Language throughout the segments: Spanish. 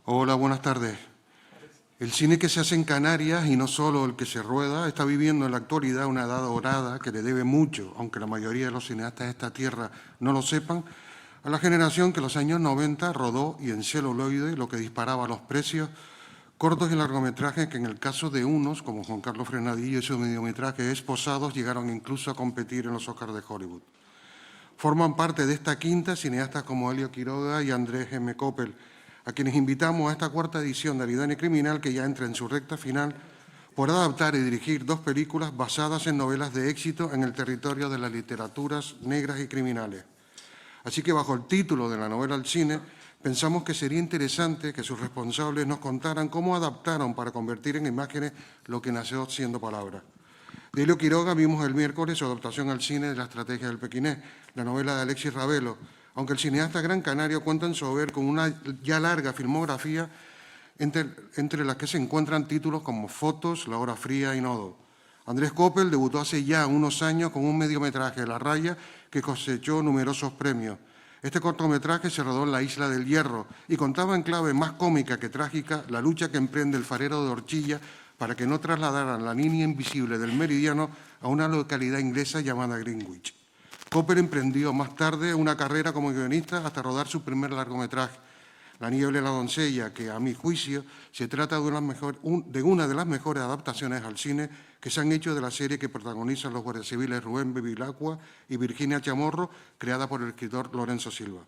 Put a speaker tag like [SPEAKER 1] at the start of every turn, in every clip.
[SPEAKER 1] Hola, buenas tardes. El cine que se hace en Canarias, y no solo el que se rueda, está viviendo en la actualidad una edad dorada que le debe mucho, aunque la mayoría de los cineastas de esta tierra no lo sepan, a la generación que en los años 90 rodó y en celuloide, lo que disparaba los precios, cortos y largometrajes que en el caso de unos, como Juan Carlos Frenadillo y su mediometraje Esposados, llegaron incluso a competir en los Oscars de Hollywood. Forman parte de esta quinta cineastas como Elio Quiroga y Andrés M. Coppel, a quienes invitamos a esta cuarta edición de Aridane Criminal, que ya entra en su recta final, por adaptar y dirigir dos películas basadas en novelas de éxito en el territorio de las literaturas negras y criminales. Así que bajo el título de la novela al cine, pensamos que sería interesante que sus responsables nos contaran cómo adaptaron para convertir en imágenes lo que nació siendo palabra. De Elio Quiroga vimos el miércoles su adaptación al cine de La estrategia del pequinés, la novela de Alexis Ravelo, aunque el cineasta gran canario cuenta en su haber con una ya larga filmografía entre las que se encuentran títulos como Fotos, La hora fría y Nodo. Andrés Coppel debutó hace ya unos años con un mediometraje, La raya, que cosechó numerosos premios. Este cortometraje se rodó en la Isla del Hierro y contaba en clave más cómica que trágica la lucha que emprende el farero de Orchilla para que no trasladaran la línea invisible del meridiano a una localidad inglesa llamada Greenwich. Coppel emprendió más tarde una carrera como guionista hasta rodar su primer largometraje, La niebla y la doncella, que a mi juicio se trata de una de las mejores adaptaciones al cine que se han hecho de la serie que protagonizan los guardias civiles Rubén Bevilacqua y Virginia Chamorro, creada por el escritor Lorenzo Silva.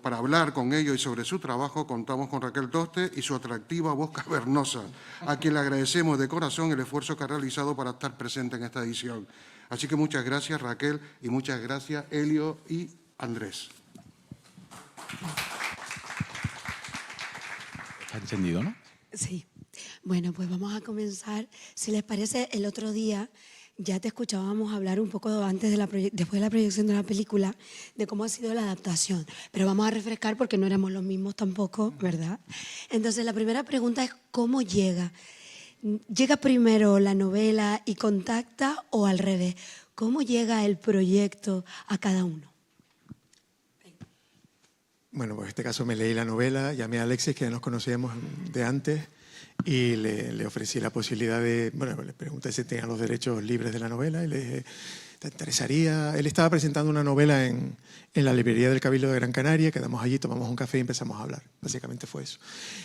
[SPEAKER 1] Para hablar con ellos y sobre su trabajo contamos con Raquel Toste y su atractiva voz cavernosa, a quien le agradecemos de corazón el esfuerzo que ha realizado para estar presente en esta edición. Así que muchas gracias, Raquel, y muchas gracias, Elio y Andrés.
[SPEAKER 2] ¿Está encendido, no?
[SPEAKER 3] Sí. Bueno, pues vamos a comenzar. Si les parece, el otro día ya te escuchábamos hablar un poco después de la proyección de la película, de cómo ha sido la adaptación. Pero vamos a refrescar porque no éramos los mismos tampoco, ¿verdad? Entonces, la primera pregunta es ¿cómo llega? ¿Llega primero la novela y contacta o al revés? ¿Cómo llega el proyecto a cada uno?
[SPEAKER 4] Bueno, pues en este caso me leí la novela, llamé a Alexis, que ya nos conocíamos de antes, y le ofrecí la posibilidad de, bueno, le pregunté si tenía los derechos libres de la novela y le dije, ¿te interesaría? Él estaba presentando una novela en la librería del Cabildo de Gran Canaria, quedamos allí, tomamos un café y empezamos a hablar. Básicamente fue eso.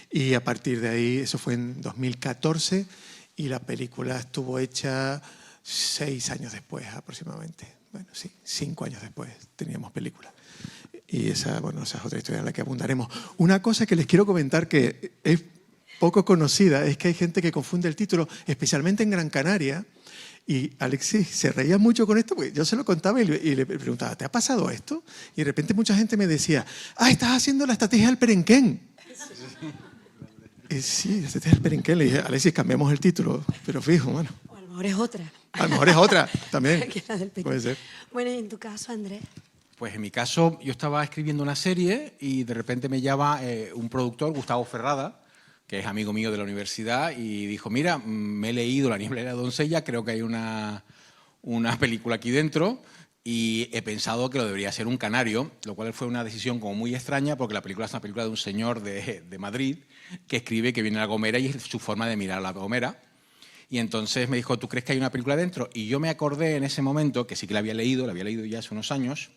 [SPEAKER 4] Y a partir de ahí, eso fue en 2014 y la película estuvo hecha 6 años después aproximadamente. Bueno, sí, 5 años después teníamos película. Y esa es otra historia en la que abundaremos. Una cosa que les quiero comentar que es poco conocida es que hay gente que confunde el título, especialmente en Gran Canaria, y Alexis se reía mucho con esto, porque yo se lo contaba y le preguntaba, ¿te ha pasado esto? Y de repente mucha gente me decía, estás haciendo la estrategia del Perenquén. Y sí, la estrategia del Perenquén. Le dije, Alexis, cambiamos el título, pero fijo, bueno.
[SPEAKER 3] O a lo mejor es otra.
[SPEAKER 4] A lo mejor es otra, también.
[SPEAKER 3] Puede ser. Bueno, y en tu caso, Andrés.
[SPEAKER 2] Pues en mi caso, yo estaba escribiendo una serie y de repente me llama un productor, Gustavo Ferrada, que es amigo mío de la universidad, y dijo, mira, me he leído La niebla y la doncella, creo que hay una película aquí dentro y he pensado que lo debería ser un canario, lo cual fue una decisión como muy extraña porque la película es una película de un señor de Madrid que escribe que viene a La Gomera y es su forma de mirar a La Gomera. Y entonces me dijo, ¿tú crees que hay una película dentro? Y yo me acordé en ese momento, que sí que la había leído ya hace unos años,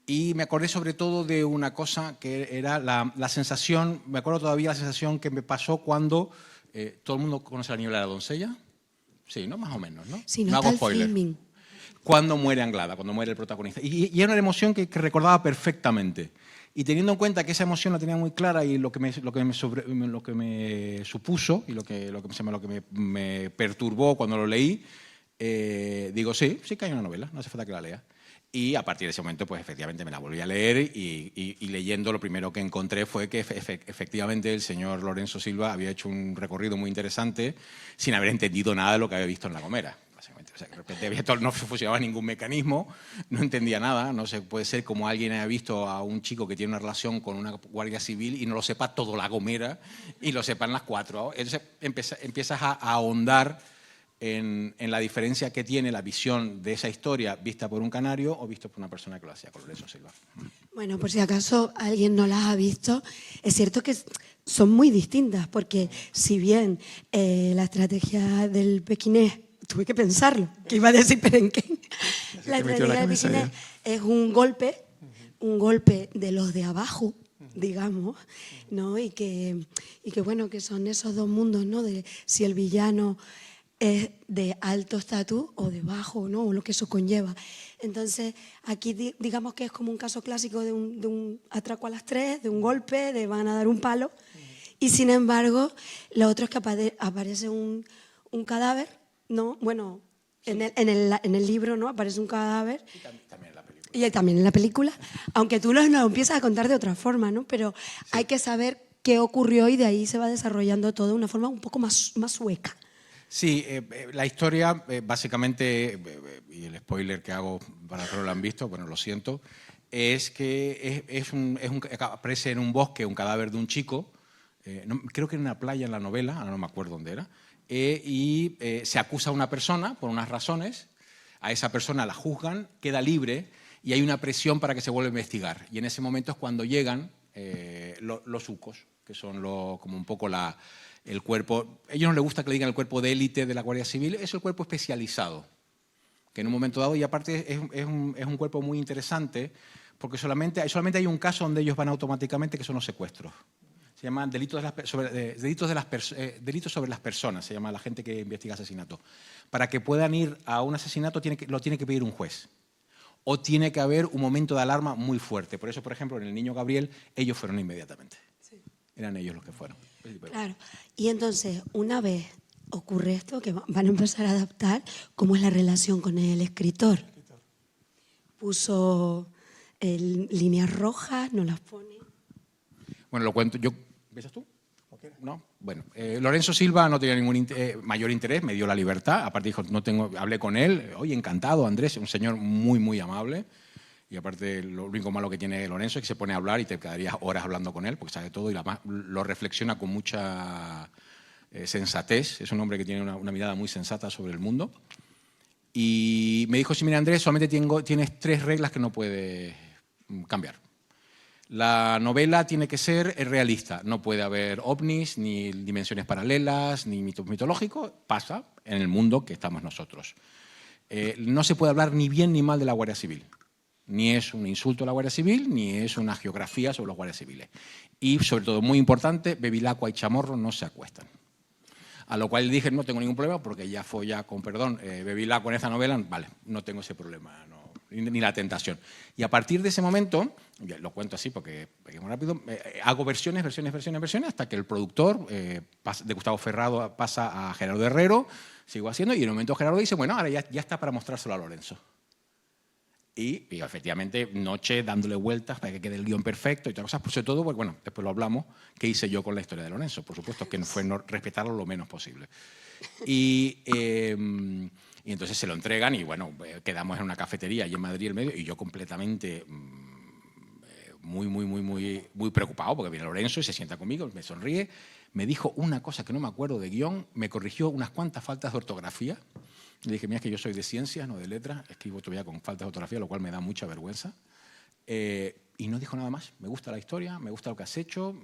[SPEAKER 2] y me acordé sobre todo de una cosa que era la sensación, me acuerdo todavía la sensación que me pasó cuando todo el mundo conoce La niebla de la doncella. Sí, ¿no? Más o menos, ¿no?
[SPEAKER 3] Sí,
[SPEAKER 2] no hago spoiler. Cuando muere Anglada, cuando muere el protagonista. Y era una emoción que recordaba perfectamente. Y teniendo en cuenta que esa emoción la tenía muy clara y lo que me supuso y lo que me perturbó cuando lo leí, digo, sí que hay una novela, no hace falta que la lea. Y a partir de ese momento, pues efectivamente me la volví a leer y leyendo lo primero que encontré fue que efectivamente el señor Lorenzo Silva había hecho un recorrido muy interesante sin haber entendido nada de lo que había visto en La Gomera. Básicamente. O sea, de repente no se funcionaba ningún mecanismo, no entendía nada. No sé, puede ser como alguien haya visto a un chico que tiene una relación con una guardia civil y no lo sepa todo La Gomera y lo sepan las 4. Entonces empiezas a ahondar en la diferencia que tiene la visión de esa historia vista por un canario o visto por una persona que lo hacía con Lorenzo Silva.
[SPEAKER 3] Bueno, por si acaso alguien no las ha visto, es cierto que son muy distintas, porque si bien la estrategia del pequinés, tuve que pensarlo, que iba a decir perenquén, la estrategia del pequinés es un golpe de los de abajo, digamos, ¿no? Y que bueno, que son esos dos mundos, ¿no? De si el villano es de alto estatus o de bajo, ¿no? O lo que eso conlleva. Entonces, aquí digamos que es como un caso clásico de un atraco a las tres, de un golpe, de van a dar un palo. Y sin embargo, lo otro es que aparece un cadáver, ¿no? Bueno, en el libro, ¿no? Aparece un cadáver. Y también en la película. Aunque tú nos lo empiezas a contar de otra forma, ¿no? Pero hay que saber qué ocurrió y de ahí se va desarrollando todo de una forma un poco más sueca.
[SPEAKER 2] Sí, la historia, básicamente, y el spoiler que hago para los que no lo han visto, bueno, lo siento, es que aparece en un bosque un cadáver de un chico, creo que en una playa en la novela, ahora no me acuerdo dónde era, y se acusa a una persona por unas razones, a esa persona la juzgan, queda libre y hay una presión para que se vuelva a investigar. Y en ese momento es cuando llegan los UCOs, que son como un poco el cuerpo, a ellos no les gusta que le digan el cuerpo de élite de la Guardia Civil, es el cuerpo especializado, que en un momento dado, y aparte es un cuerpo muy interesante, porque solamente hay un caso donde ellos van automáticamente, que son los secuestros. Se llaman delitos sobre las personas, se llama la gente que investiga asesinatos. Para que puedan ir a un asesinato lo tiene que pedir un juez. O tiene que haber un momento de alarma muy fuerte. Por eso, por ejemplo, en el niño Gabriel, ellos fueron inmediatamente. Sí. Eran ellos los que fueron.
[SPEAKER 3] Claro. Y entonces, una vez ocurre esto, que van a empezar a adaptar, ¿cómo es la relación con el escritor? Puso líneas rojas, no las pone.
[SPEAKER 2] Bueno, lo cuento yo. ¿Ves tú? ¿No? Bueno, Lorenzo Silva no tenía ningún mayor interés, me dio la libertad. Aparte dijo, hablé con él, oye, encantado, Andrés, un señor muy, muy amable. Y aparte, lo único malo que tiene Lorenzo es que se pone a hablar y te quedarías horas hablando con él, porque sabe todo y además lo reflexiona con mucha sensatez. Es un hombre que tiene una mirada muy sensata sobre el mundo. Y me dijo, sí, mira, Andrés, solamente tienes 3 reglas que no puedes cambiar. La novela tiene que ser realista, no puede haber ovnis, ni dimensiones paralelas, ni mitos mitológicos, pasa en el mundo que estamos nosotros. No se puede hablar ni bien ni mal de la Guardia Civil, ni es un insulto a la Guardia Civil, ni es una geografía sobre los guardias civiles. Y sobre todo, muy importante, Bevilacqua y Chamorro no se acuestan. A lo cual dije, no tengo ningún problema, porque ya folla con perdón, Bevilacqua en esta novela, vale, no tengo ese problema, no, ni la tentación. Y a partir de ese momento, lo cuento así porque es muy rápido, hago versiones, hasta que el productor de Gustavo Ferrado pasa a Gerardo Herrero, sigo haciendo, y en un momento Gerardo dice, bueno, ahora ya está para mostrárselo a Lorenzo. Y efectivamente, noche dándole vueltas para que quede el guión perfecto y todas las cosas, sobre todo, porque, bueno, después lo hablamos, qué hice yo con la historia de Lorenzo. Por supuesto que fue respetarlo lo menos posible. Y entonces se lo entregan y, bueno, quedamos en una cafetería allí en Madrid, el medio, y yo completamente muy preocupado, porque viene Lorenzo y se sienta conmigo, me sonríe, me dijo una cosa que no me acuerdo de guión, me corrigió unas cuantas faltas de ortografía. Le dije, mira, es que yo soy de ciencias, no de letras, escribo todavía con faltas de ortografía, lo cual me da mucha vergüenza. Y no dijo nada más. Me gusta la historia, me gusta lo que has hecho.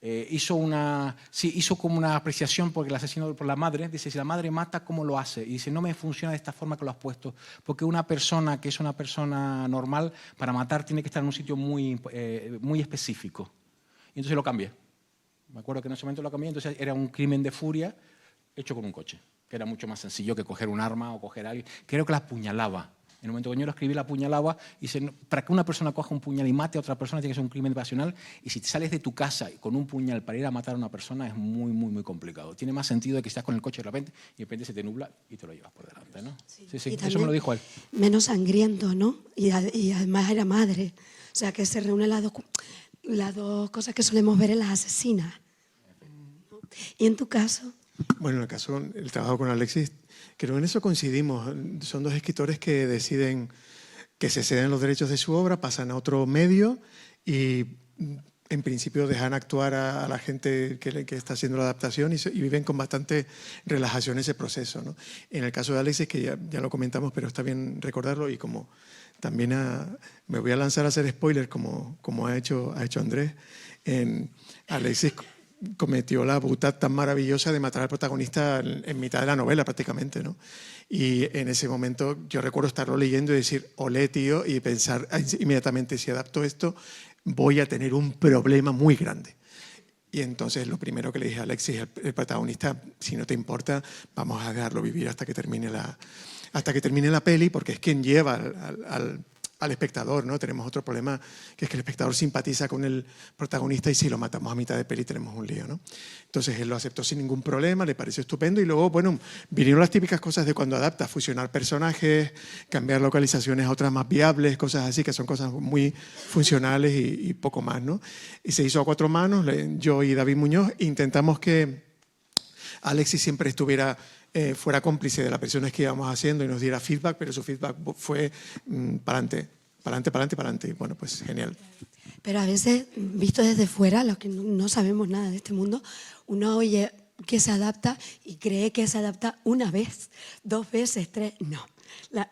[SPEAKER 2] Hizo como una apreciación porque el asesino por la madre, dice, si la madre mata, ¿cómo lo hace? Y dice, no me funciona de esta forma que lo has puesto, porque una persona que es una persona normal, para matar tiene que estar en un sitio muy específico. Y entonces lo cambié. Me acuerdo que en ese momento lo cambié, entonces era un crimen de furia hecho con un coche, que era mucho más sencillo que coger un arma o coger a alguien. Creo que la apuñalaba. En el momento que yo lo escribí, la apuñalaba, y dice, para que una persona coja un puñal y mate a otra persona tiene que ser un crimen pasional, y si sales de tu casa con un puñal para ir a matar a una persona es muy complicado. Tiene más sentido de que estás con el coche de repente y de repente se te nubla y te lo llevas por delante, ¿no? Sí, eso me lo dijo él.
[SPEAKER 3] Menos sangriento, ¿no? Y además era madre. O sea, que se reúnen las dos cosas que solemos ver en las asesinas. ¿Y en tu caso?
[SPEAKER 4] Bueno, en el caso, el trabajo con Alexis, creo que en eso coincidimos. Son 2 escritores que deciden que se ceden los derechos de su obra, pasan a otro medio y en principio dejan actuar a la gente que está haciendo la adaptación y viven con bastante relajación ese proceso, ¿no? En el caso de Alexis, que ya lo comentamos, pero está bien recordarlo, y como también me voy a lanzar a hacer spoilers como ha hecho Andrés. Alexis cometió la butad tan maravillosa de matar al protagonista en mitad de la novela prácticamente, ¿no? Y en ese momento yo recuerdo estarlo leyendo y decir, olé, tío, y pensar inmediatamente, si adapto esto, voy a tener un problema muy grande. Y entonces lo primero que le dije a Alexis, el protagonista, si no te importa, vamos a dejarlo vivir hasta que termine la peli, porque es quien lleva al espectador, ¿no? Tenemos otro problema, que es que el espectador simpatiza con el protagonista y si lo matamos a mitad de peli tenemos un lío, ¿no? Entonces él lo aceptó sin ningún problema, le pareció estupendo y luego, bueno, vinieron las típicas cosas de cuando adapta, fusionar personajes, cambiar localizaciones a otras más viables, cosas así, que son cosas muy funcionales y poco más, ¿no? Y se hizo a 4 manos, yo y David Muñoz, intentamos que Alexis siempre fuera cómplice de las versiones que íbamos haciendo y nos diera feedback, pero su feedback fue para adelante. Y bueno, pues genial.
[SPEAKER 3] Pero a veces, visto desde fuera, los que no sabemos nada de este mundo, uno oye que se adapta y cree que se adapta una vez, 2 veces, 3, no.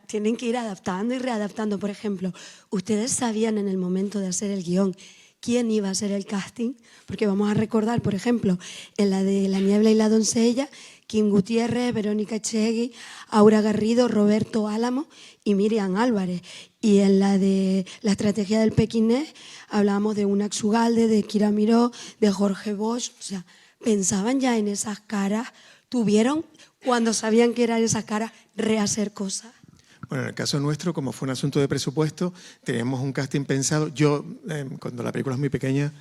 [SPEAKER 3] Tienen que ir adaptando y readaptando. Por ejemplo, ¿ustedes sabían en el momento de hacer el guión quién iba a hacer el casting? Porque vamos a recordar, por ejemplo, en la de La niebla y la doncella, Kim Gutiérrez, Verónica Echegui, Aura Garrido, Roberto Álamo y Miriam Álvarez. Y en la de La estrategia del pequinés hablábamos de Unax Ugalde, de Kira Miró, de Jorge Bosch. O sea, pensaban ya en esas caras, tuvieron, cuando sabían que eran esas caras, rehacer cosas.
[SPEAKER 4] Bueno, en el caso nuestro, como fue un asunto de presupuesto, teníamos un casting pensado. Yo, cuando la película es muy pequeña,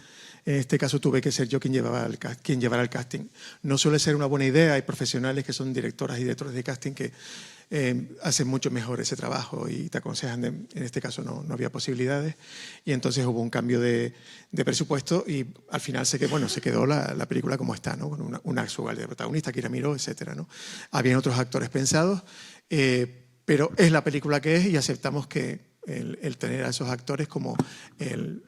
[SPEAKER 4] en este caso tuve que ser yo quien llevara el casting. No suele ser una buena idea, hay profesionales que son directoras y directores de casting que hacen mucho mejor ese trabajo y te aconsejan, en este caso no había posibilidades y entonces hubo un cambio de presupuesto y al final se quedó la película como está, ¿no? Con una actual de protagonista, Kira Miró, etcétera, ¿no? Habían otros actores pensados, pero es la película que es y aceptamos que el tener a esos actores como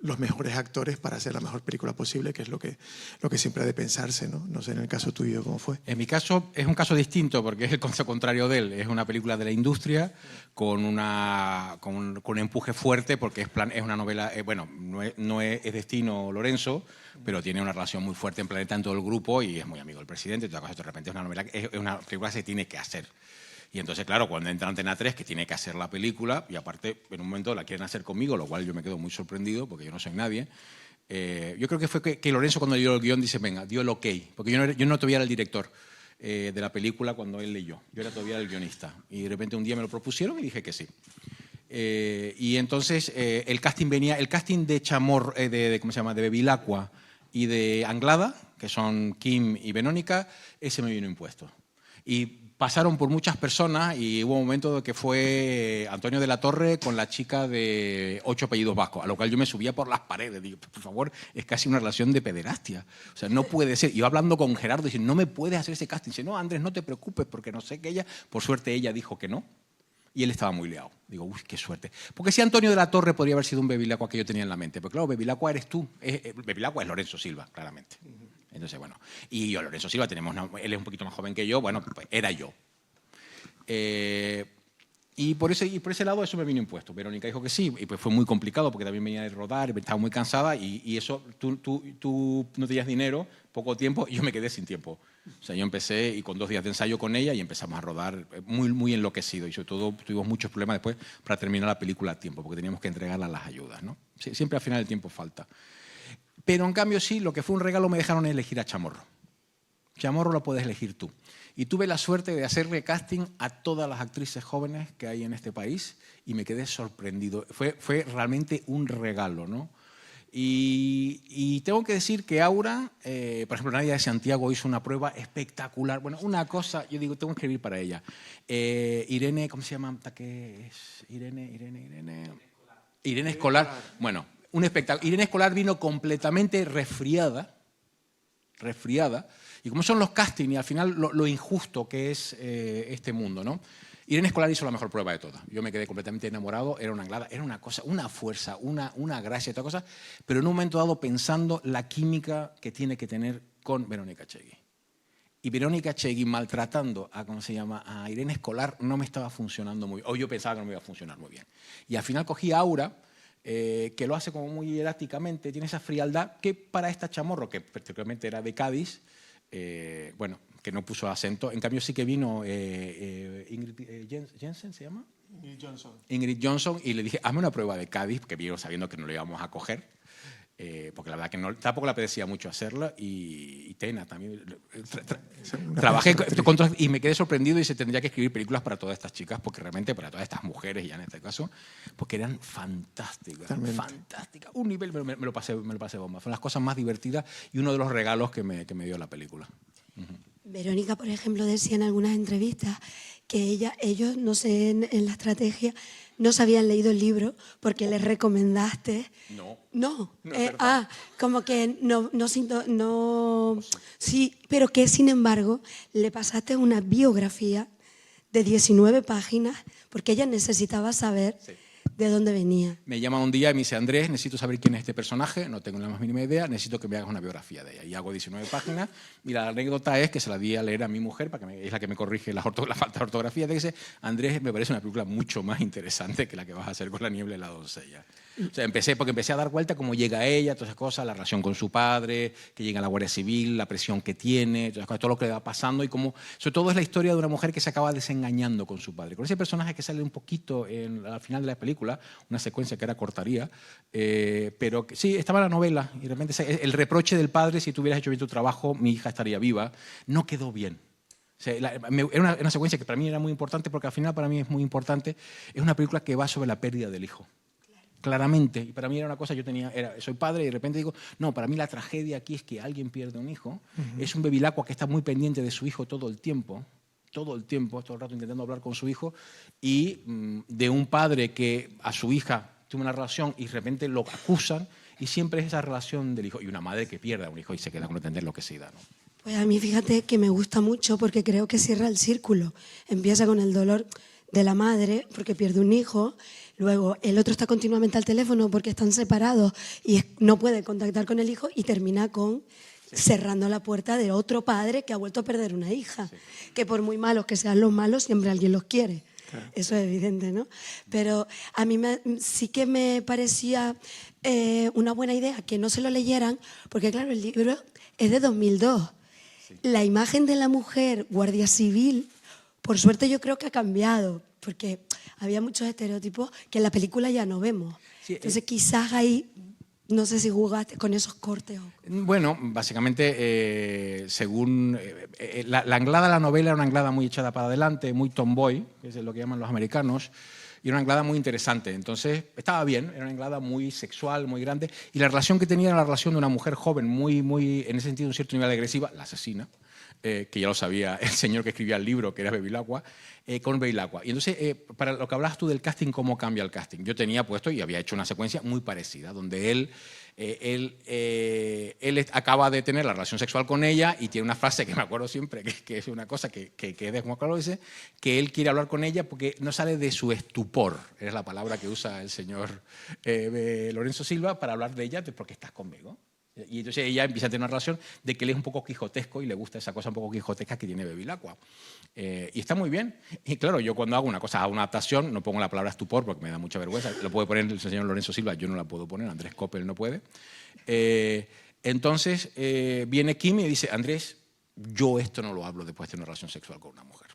[SPEAKER 4] los mejores actores para hacer la mejor película posible, que es lo que siempre ha de pensarse, ¿no? No sé, en el caso tuyo, ¿cómo fue?
[SPEAKER 2] En mi caso es un caso distinto porque es el caso contrario de él. Es una película de la industria con un empuje fuerte porque es una novela, no es Destino Lorenzo, pero tiene una relación muy fuerte en Planeta en todo el grupo y es muy amigo del presidente. Y de repente es una película que se tiene que hacer. Y entonces, claro, cuando entra Antena 3, que tiene que hacer la película, y aparte, en un momento la quieren hacer conmigo, lo cual yo me quedo muy sorprendido, porque yo no soy nadie. Yo creo que fue que Lorenzo, cuando dio el guión, dice, venga, dio el ok. Porque yo no todavía era el director de la película cuando él leyó. Yo era todavía el guionista. Y de repente un día me lo propusieron y dije que sí. Y entonces el casting de Chamorro, ¿cómo se llama?, de Bevilacqua y de Anglada, que son Kim y Verónica, ese me vino impuesto. Y pasaron por muchas personas y hubo un momento que fue Antonio de la Torre con la chica de 8 apellidos vascos, a lo cual yo me subía por las paredes. Digo, por favor, es casi una relación de pederastia. O sea, no puede ser. Iba hablando con Gerardo y dice, no me puedes hacer ese casting. Dice, no, Andrés, no te preocupes porque no sé qué ella. Por suerte ella dijo que no y él estaba muy liado. Digo, uy, qué suerte. Porque si Antonio de la Torre podría haber sido un Bevilacqua que yo tenía en la mente. Pero claro, Bevilacqua eres tú. Bevilacqua es Lorenzo Silva, claramente. Entonces, bueno. Y yo, Lorenzo Silva, él es un poquito más joven que yo. Bueno, pues era yo. Y por ese lado eso me vino impuesto. Verónica dijo que sí, y pues fue muy complicado porque también venía de rodar, estaba muy cansada y eso, tú no tenías dinero, poco tiempo, y yo me quedé sin tiempo. O sea, yo empecé y con 2 días de ensayo con ella y empezamos a rodar muy, muy enloquecido y sobre todo tuvimos muchos problemas después para terminar la película a tiempo porque teníamos que entregarla a las ayudas, ¿no? Sí, siempre al final el tiempo falta. Pero en cambio sí, lo que fue un regalo me dejaron elegir a Chamorro. Chamorro lo puedes elegir tú. Y tuve la suerte de hacerle casting a todas las actrices jóvenes que hay en este país y me quedé sorprendido. Fue realmente un regalo, ¿no? Y tengo que decir que Aura, por ejemplo, Nadia de Santiago hizo una prueba espectacular. Bueno, una cosa, yo digo, tengo que escribir para ella. Irene, ¿cómo se llama? ¿Qué es? Irene Escolar. Bueno, un espectáculo. Irene Escolar vino completamente resfriada. Y como son los castings y al final lo injusto que es este mundo, ¿no? Irene Escolar hizo la mejor prueba de todas. Yo me quedé completamente enamorado, era una Anglada, era una cosa, una fuerza, una gracia, otra cosa, pero en un momento dado pensando la química que tiene que tener con Verónica Echegui. y Verónica Chegui maltratando a, ¿cómo se llama?, a Irene Escolar no me estaba funcionando muy bien, o yo pensaba que no me iba a funcionar muy bien. Y al final cogí a Aura, que lo hace como muy eláticamente, tiene esa frialdad que para esta chamorro, que particularmente era de Cádiz, bueno, que no puso acento, en cambio sí que vino Ingrid Jensen, ¿se llama? Ingrid Johnson, y le dije, hazme una prueba de Cádiz, que vino sabiendo que no lo íbamos a coger. Porque la verdad que no, tampoco le apetecía mucho hacerla, y Tena también. Trabajé y me quedé sorprendido y se tendría que escribir películas para todas estas chicas, porque realmente para todas estas mujeres, ya en este caso, porque eran fantásticas, fantásticas. Un nivel, me lo pasé bomba. Fueron las cosas más divertidas y uno de los regalos que me dio la película.
[SPEAKER 3] Verónica, por ejemplo, decía en algunas entrevistas que ellos, no sé, en la estrategia, no se habían leído el libro porque les recomendaste. No. Como que no. Sí, pero que sin embargo le pasaste una biografía de 19 páginas porque ella necesitaba saber de dónde venía.
[SPEAKER 2] Me llama un día y me dice, Andrés, necesito saber quién es este personaje, no tengo la más mínima idea, necesito que me hagas una biografía de ella. Y hago 19 páginas, y la anécdota es que se la di a leer a mi mujer, es la que me corrige la falta de ortografía, de que dice, Andrés, me parece una película mucho más interesante que la que vas a hacer con La niebla y la doncella. O sea, empecé a dar vuelta cómo llega ella, todas esas cosas, la relación con su padre, que llega a la Guardia Civil, la presión que tiene, todo lo que le va pasando, y cómo, sobre todo es la historia de una mujer que se acaba desengañando con su padre. Con ese personaje que sale un poquito al final de la película, una secuencia que ahora cortaría, pero que, sí, estaba en la novela, y realmente el reproche del padre, si tú hubieras hecho bien tu trabajo, mi hija estaría viva, no quedó bien. O sea, era una secuencia que para mí era muy importante, porque al final para mí es muy importante, es una película que va sobre la pérdida del hijo. Claramente, y para mí era una cosa, soy padre y de repente digo, no, para mí la tragedia aquí es que alguien pierde un hijo, es un bevilacqua que está muy pendiente de su hijo todo el rato intentando hablar con su hijo, y de un padre que a su hija tuvo una relación y de repente lo acusan, y siempre es esa relación del hijo, y una madre que pierde a un hijo y se queda con entender lo que se da, ¿no?
[SPEAKER 3] Pues a mí fíjate que me gusta mucho porque creo que cierra el círculo, empieza con el dolor de la madre porque pierde un hijo, luego el otro está continuamente al teléfono porque están separados y no puede contactar con el hijo, y termina con cerrando la puerta de otro padre que ha vuelto a perder una hija, que por muy malos que sean los malos, siempre alguien los quiere. Claro. Eso es evidente, ¿no? Pero a mí sí que me parecía una buena idea que no se lo leyeran, porque claro, el libro es de 2002. La imagen de la mujer guardia civil, por suerte yo creo que ha cambiado, porque había muchos estereotipos que en la película ya no vemos. Entonces quizás ahí, no sé si jugaste con esos cortes.
[SPEAKER 2] Bueno, básicamente, según... la anglada de la novela era una anglada muy echada para adelante, muy tomboy, que es lo que llaman los americanos, y una anglada muy interesante. Entonces, estaba bien, era una anglada muy sexual, muy grande, y la relación que tenía era la relación de una mujer joven, muy, en ese sentido, un cierto nivel de agresiva, la asesina, que ya lo sabía el señor que escribía el libro, que era Bevilacqua, con Bevilacqua. Y entonces, para lo que hablabas tú del casting, ¿cómo cambia el casting? Yo tenía puesto y había hecho una secuencia muy parecida, donde él acaba de tener la relación sexual con ella y tiene una frase que me acuerdo siempre, que es una cosa que de Juan Carlos dice, que él quiere hablar con ella porque no sale de su estupor, es la palabra que usa el señor Lorenzo Silva para hablar de ella, porque estás conmigo. Y entonces ella empieza a tener una relación de que él es un poco quijotesco y le gusta esa cosa un poco quijotesca que tiene Bevilacqua. Y está muy bien. Y claro, yo cuando hago una adaptación, no pongo la palabra estupor porque me da mucha vergüenza. Lo puede poner el señor Lorenzo Silva, yo no la puedo poner, Andrés Coppel no puede. Entonces viene Kim y dice, Andrés, yo esto no lo hablo después de tener una relación sexual con una mujer.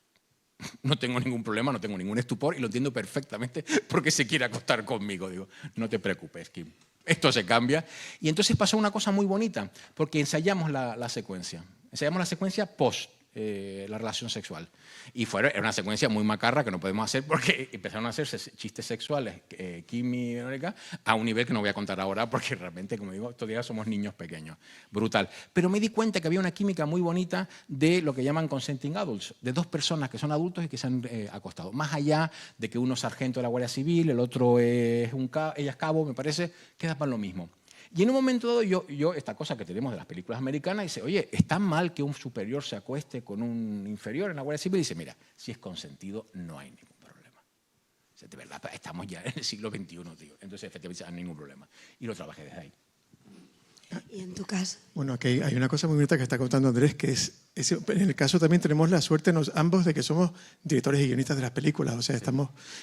[SPEAKER 2] No tengo ningún problema, no tengo ningún estupor y lo entiendo perfectamente porque se quiere acostar conmigo. Digo, no te preocupes, Kim. Esto se cambia. Y entonces pasó una cosa muy bonita, porque ensayamos la secuencia. Ensayamos la secuencia post la relación sexual. Y era una secuencia muy macarra que no podemos hacer porque empezaron a hacerse chistes sexuales, Kim y Verónica, a un nivel que no voy a contar ahora porque realmente, como digo, todavía somos niños pequeños. Brutal. Pero me di cuenta que había una química muy bonita de lo que llaman consenting adults, de dos personas que son adultos y que se han acostado. Más allá de que uno es sargento de la Guardia Civil, el otro es ella es cabo, me parece, queda para lo mismo. Y en un momento dado, yo esta cosa que tenemos de las películas americanas, dice, oye, ¿está mal que un superior se acueste con un inferior en la Guardia Civil? Y dice, mira, si es consentido, no hay ningún problema. O sea, de verdad, estamos ya en el siglo XXI, tío. Entonces, efectivamente, no hay ningún problema. Y lo trabajé desde ahí.
[SPEAKER 3] ¿Y en tu caso?
[SPEAKER 4] Bueno, aquí hay una cosa muy bonita que está contando Andrés, que en el caso también tenemos la suerte ambos de que somos directores y guionistas de las películas. O sea,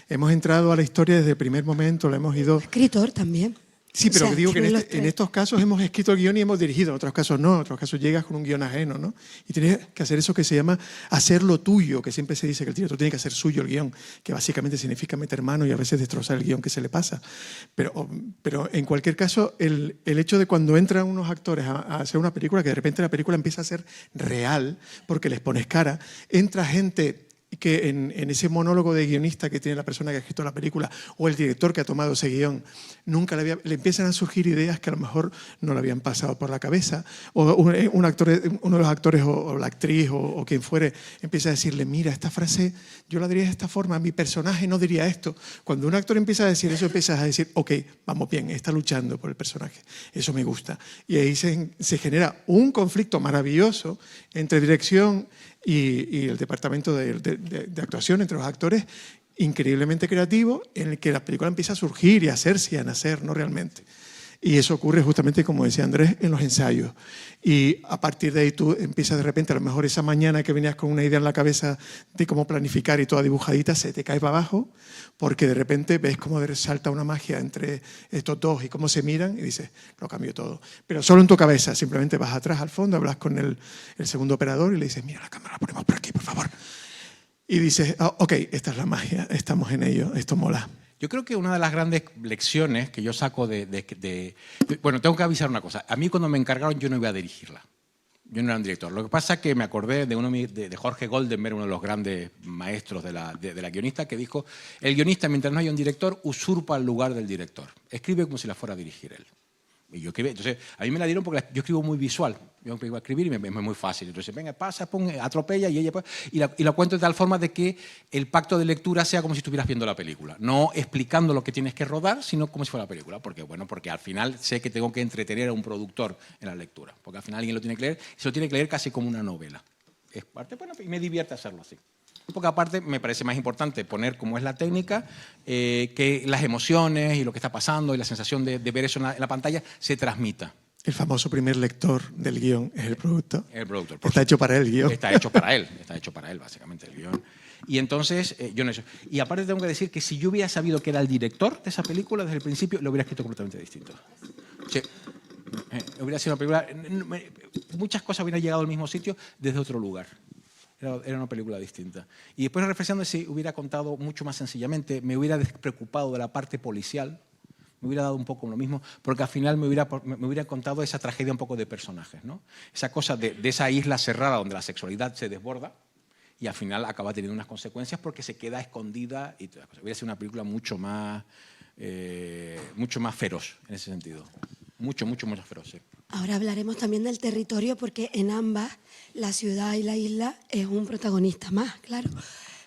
[SPEAKER 4] hemos entrado a la historia desde el primer momento, la hemos ido...
[SPEAKER 3] Escritor también.
[SPEAKER 4] Sí, pero
[SPEAKER 3] O sea,
[SPEAKER 4] digo que
[SPEAKER 3] tiene los
[SPEAKER 4] en
[SPEAKER 3] tres.
[SPEAKER 4] estos casos hemos escrito el guión y hemos dirigido, en otros casos no, en otros casos llegas con un guión ajeno, ¿no? Y tienes que hacer eso que se llama hacer lo tuyo, que siempre se dice que el director tiene que hacer suyo el guión, que básicamente significa meter mano y a veces destrozar el guión que se le pasa. Pero en cualquier caso, el hecho de cuando entran unos actores a hacer una película, que de repente la película empieza a ser real, porque les pones cara, entra gente que en ese monólogo de guionista que tiene la persona que ha escrito la película o el director que ha tomado ese guión, nunca le empiezan a surgir ideas que a lo mejor no le habían pasado por la cabeza, o uno de los actores o la actriz o quien fuere empieza a decirle, mira, esta frase yo la diría de esta forma, mi personaje no diría esto. Cuando un actor empieza a decir eso, empiezas a decir, ok, vamos bien, está luchando por el personaje, eso me gusta. Y ahí se genera un conflicto maravilloso entre dirección y el departamento de actuación, entre los actores, increíblemente creativo, en el que la película empieza a surgir y a hacerse y a nacer, no realmente. Y eso ocurre justamente, como decía Andrés, en los ensayos. Y a partir de ahí tú empiezas de repente, a lo mejor esa mañana que venías con una idea en la cabeza de cómo planificar y toda dibujadita, se te cae para abajo, porque de repente ves cómo salta una magia entre estos dos y cómo se miran y dices, lo cambio todo. Pero solo en tu cabeza, simplemente vas atrás al fondo, hablas con el segundo operador y le dices, mira, la cámara la ponemos por aquí, por favor. Y dices, ok, esta es la magia, estamos en ello, esto mola.
[SPEAKER 2] Yo creo que una de las grandes lecciones que yo saco bueno, tengo que avisar una cosa. A mí cuando me encargaron yo no iba a dirigirla. Yo no era un director. Lo que pasa es que me acordé de Jorge Goldenberg, uno de los grandes maestros de la guionista, que dijo, el guionista, mientras no haya un director, usurpa el lugar del director. Escribe como si la fuera a dirigir él. Y yo escribí, entonces, a mí me la dieron porque yo escribo muy visual. Yo iba a escribir y me es muy fácil. Entonces, venga, pasa, atropella y ella... Y la cuento de tal forma de que el pacto de lectura sea como si estuvieras viendo la película. No explicando lo que tienes que rodar, sino como si fuera la película. Porque al final sé que tengo que entretener a un productor en la lectura. Porque al final alguien lo tiene que leer y se lo tiene que leer casi como una novela. Es parte, bueno, y me divierte hacerlo así. Porque aparte me parece más importante poner como es la técnica, que las emociones y lo que está pasando y la sensación de ver eso en la pantalla se transmita.
[SPEAKER 4] El famoso primer lector del guión es el productor.
[SPEAKER 2] El productor.
[SPEAKER 4] Está hecho para él el guión.
[SPEAKER 2] Está hecho para él básicamente el guión. Y entonces, yo no sé. Y aparte tengo que decir que si yo hubiera sabido que era el director de esa película desde el principio, lo hubiera escrito completamente distinto. Sí. Hubiera sido una película... Muchas cosas hubieran llegado al mismo sitio desde otro lugar. Era una película distinta. Y después, reflexionando, si hubiera contado mucho más sencillamente, me hubiera despreocupado de la parte policial, me hubiera dado un poco lo mismo, porque al final me hubiera contado esa tragedia un poco de personajes, ¿no? Esa cosa de esa isla cerrada donde la sexualidad se desborda y al final acaba teniendo unas consecuencias porque se queda escondida y todas las cosas. Hubiera sido una película mucho más feroz en ese sentido. Mucho más feroz, sí.
[SPEAKER 3] Ahora hablaremos también del territorio porque en ambas, la ciudad y la isla, es un protagonista más, claro.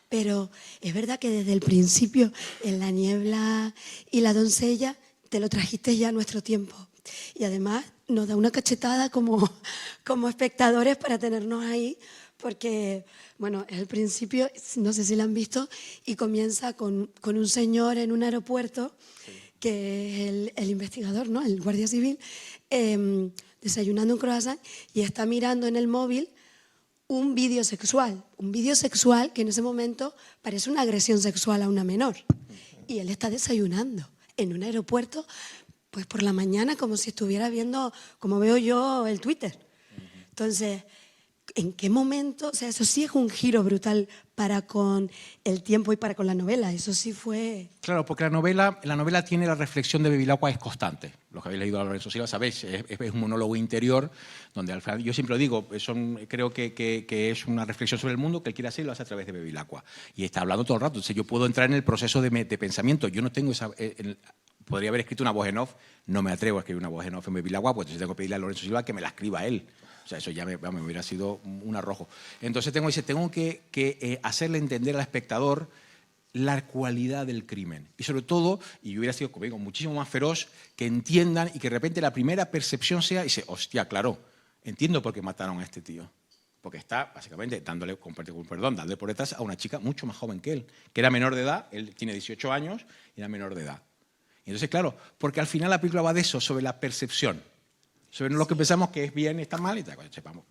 [SPEAKER 3] Pero es verdad que desde el principio, en La niebla y La doncella, te lo trajiste ya a nuestro tiempo. Y además nos da una cachetada como espectadores para tenernos ahí, porque, bueno, es el principio, no sé si lo han visto, y comienza con un señor en un aeropuerto, que es el investigador, ¿no? El guardia civil, desayunando un croissant y está mirando en el móvil un vídeo sexual que en ese momento parece una agresión sexual a una menor. Y él está desayunando en un aeropuerto, pues por la mañana, como si estuviera viendo, como veo yo, el Twitter. Entonces, ¿en qué momento? O sea, eso sí es un giro brutal para con el tiempo y para con la novela. Eso sí fue...
[SPEAKER 2] Claro, porque la novela tiene la reflexión de Bevilacqua, es constante. Los que habéis leído a Lorenzo Silva sabéis, es un monólogo interior donde al final, yo siempre lo digo, creo que es una reflexión sobre el mundo que él quiere hacer y lo hace a través de Bevilacqua. Y está hablando todo el rato. Entonces yo puedo entrar en el proceso de pensamiento. Yo no tengo esa... podría haber escrito una voz en off, no me atrevo a escribir una voz en off en Bevilacqua, pues entonces tengo que pedirle a Lorenzo Silva que me la escriba él. O sea, eso ya me hubiera sido un arrojo. Entonces tengo que hacerle entender al espectador la cualidad del crimen. Y sobre todo, y yo hubiera sido, como digo, muchísimo más feroz, que entiendan y que de repente la primera percepción sea, y dice, hostia, claro, entiendo por qué mataron a este tío. Porque está, básicamente, dándole por detrás a una chica mucho más joven que él, que era menor de edad, él tiene 18 años y era menor de edad. Y entonces, claro, porque al final la película va de eso, sobre la percepción. Sobre lo que pensamos que es bien y está mal y tal, sepamos.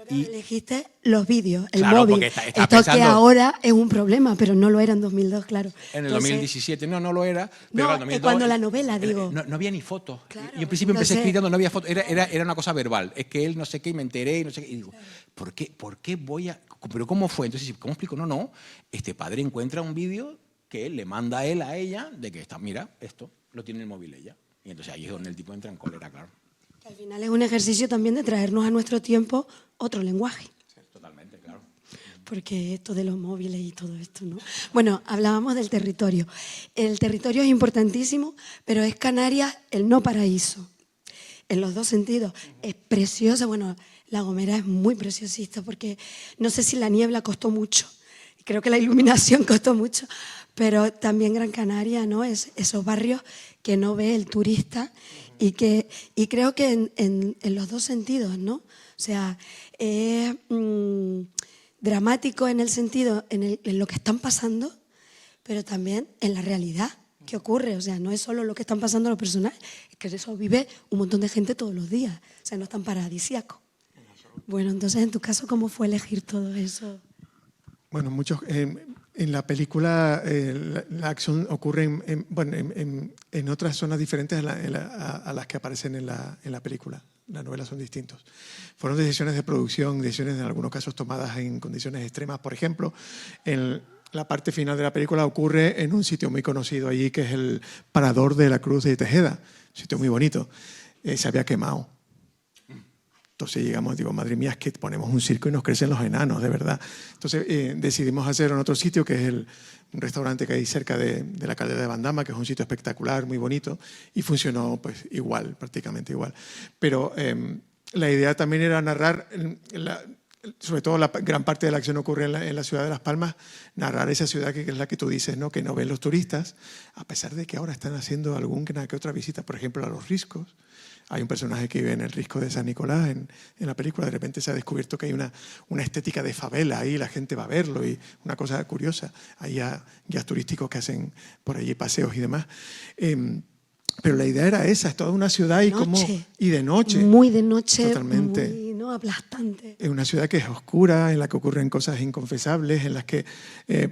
[SPEAKER 3] Y elegiste los vídeos, el
[SPEAKER 2] Claro,
[SPEAKER 3] móvil.
[SPEAKER 2] porque está
[SPEAKER 3] Esto
[SPEAKER 2] pensando-
[SPEAKER 3] que ahora es un problema, pero no lo era en 2002, claro.
[SPEAKER 2] En el
[SPEAKER 3] Entonces,
[SPEAKER 2] 2017 no lo era. Pero
[SPEAKER 3] No,
[SPEAKER 2] en el 2002,
[SPEAKER 3] cuando la novela, digo.
[SPEAKER 2] No había ni fotos.
[SPEAKER 3] Claro,
[SPEAKER 2] Y en principio empecé
[SPEAKER 3] entonces-
[SPEAKER 2] escribiendo, no había fotos. Era una cosa verbal. Es que él no sé qué, y me enteré y no sé qué. Y digo, ¿por qué voy a...? ¿Pero cómo fue? Entonces, ¿cómo explico? No. Este padre encuentra un vídeo que él le manda a él, a ella, de que está, mira, esto lo tiene en el móvil ella. Y entonces ahí es donde el tipo entra en cólera, claro.
[SPEAKER 3] Que al final es un ejercicio también de traernos a nuestro tiempo otro lenguaje.
[SPEAKER 2] Totalmente, claro.
[SPEAKER 3] Porque esto de los móviles y todo esto, ¿no? Bueno, hablábamos del territorio. El territorio es importantísimo, pero es Canarias el no paraíso. En los dos sentidos. Es preciosa, bueno, La Gomera es muy preciosista porque no sé si la niebla costó mucho, creo que la iluminación costó mucho, pero también Gran Canaria, ¿no? Esos barrios que no ve el turista y creo que en los dos sentidos, ¿no? O sea, es dramático en el sentido en lo que están pasando, pero también en la realidad que ocurre. O sea, no es solo lo que están pasando los personajes, es que eso vive un montón de gente todos los días. O sea, no es tan paradisíaco. Bueno, entonces, en tu caso, ¿cómo fue elegir todo eso?
[SPEAKER 4] Bueno, en la película la acción ocurre en otras zonas diferentes a las que aparecen en la película. Las novelas son distintos. Fueron decisiones de producción, decisiones en algunos casos tomadas en condiciones extremas. Por ejemplo, en la parte final de la película ocurre en un sitio muy conocido allí, que es el Parador de la Cruz de Tejeda. Un sitio muy bonito. Se había quemado. Entonces llegamos, digo, madre mía, es que ponemos un circo y nos crecen los enanos, de verdad. Entonces decidimos hacer en otro sitio, que es un restaurante que hay cerca de la caldera de Bandama, que es un sitio espectacular, muy bonito, y funcionó pues igual, prácticamente igual. Pero la idea también era narrar, sobre todo la gran parte de la acción ocurre en la ciudad de Las Palmas, narrar esa ciudad que es la que tú dices, ¿no? Que no ven los turistas, a pesar de que ahora están haciendo alguna que otra visita, por ejemplo, a los Riscos. Hay un personaje que vive en el Risco de San Nicolás en la película. De repente se ha descubierto que hay una estética de favela ahí, la gente va a verlo y una cosa curiosa. Hay guías turísticos que hacen por allí paseos y demás. Pero la idea era esa, es toda una ciudad y de noche.
[SPEAKER 3] Muy de noche,
[SPEAKER 4] totalmente.
[SPEAKER 3] muy, ¿no? Aplastante.
[SPEAKER 4] Es una ciudad que es oscura, en la que ocurren cosas inconfesables, en las que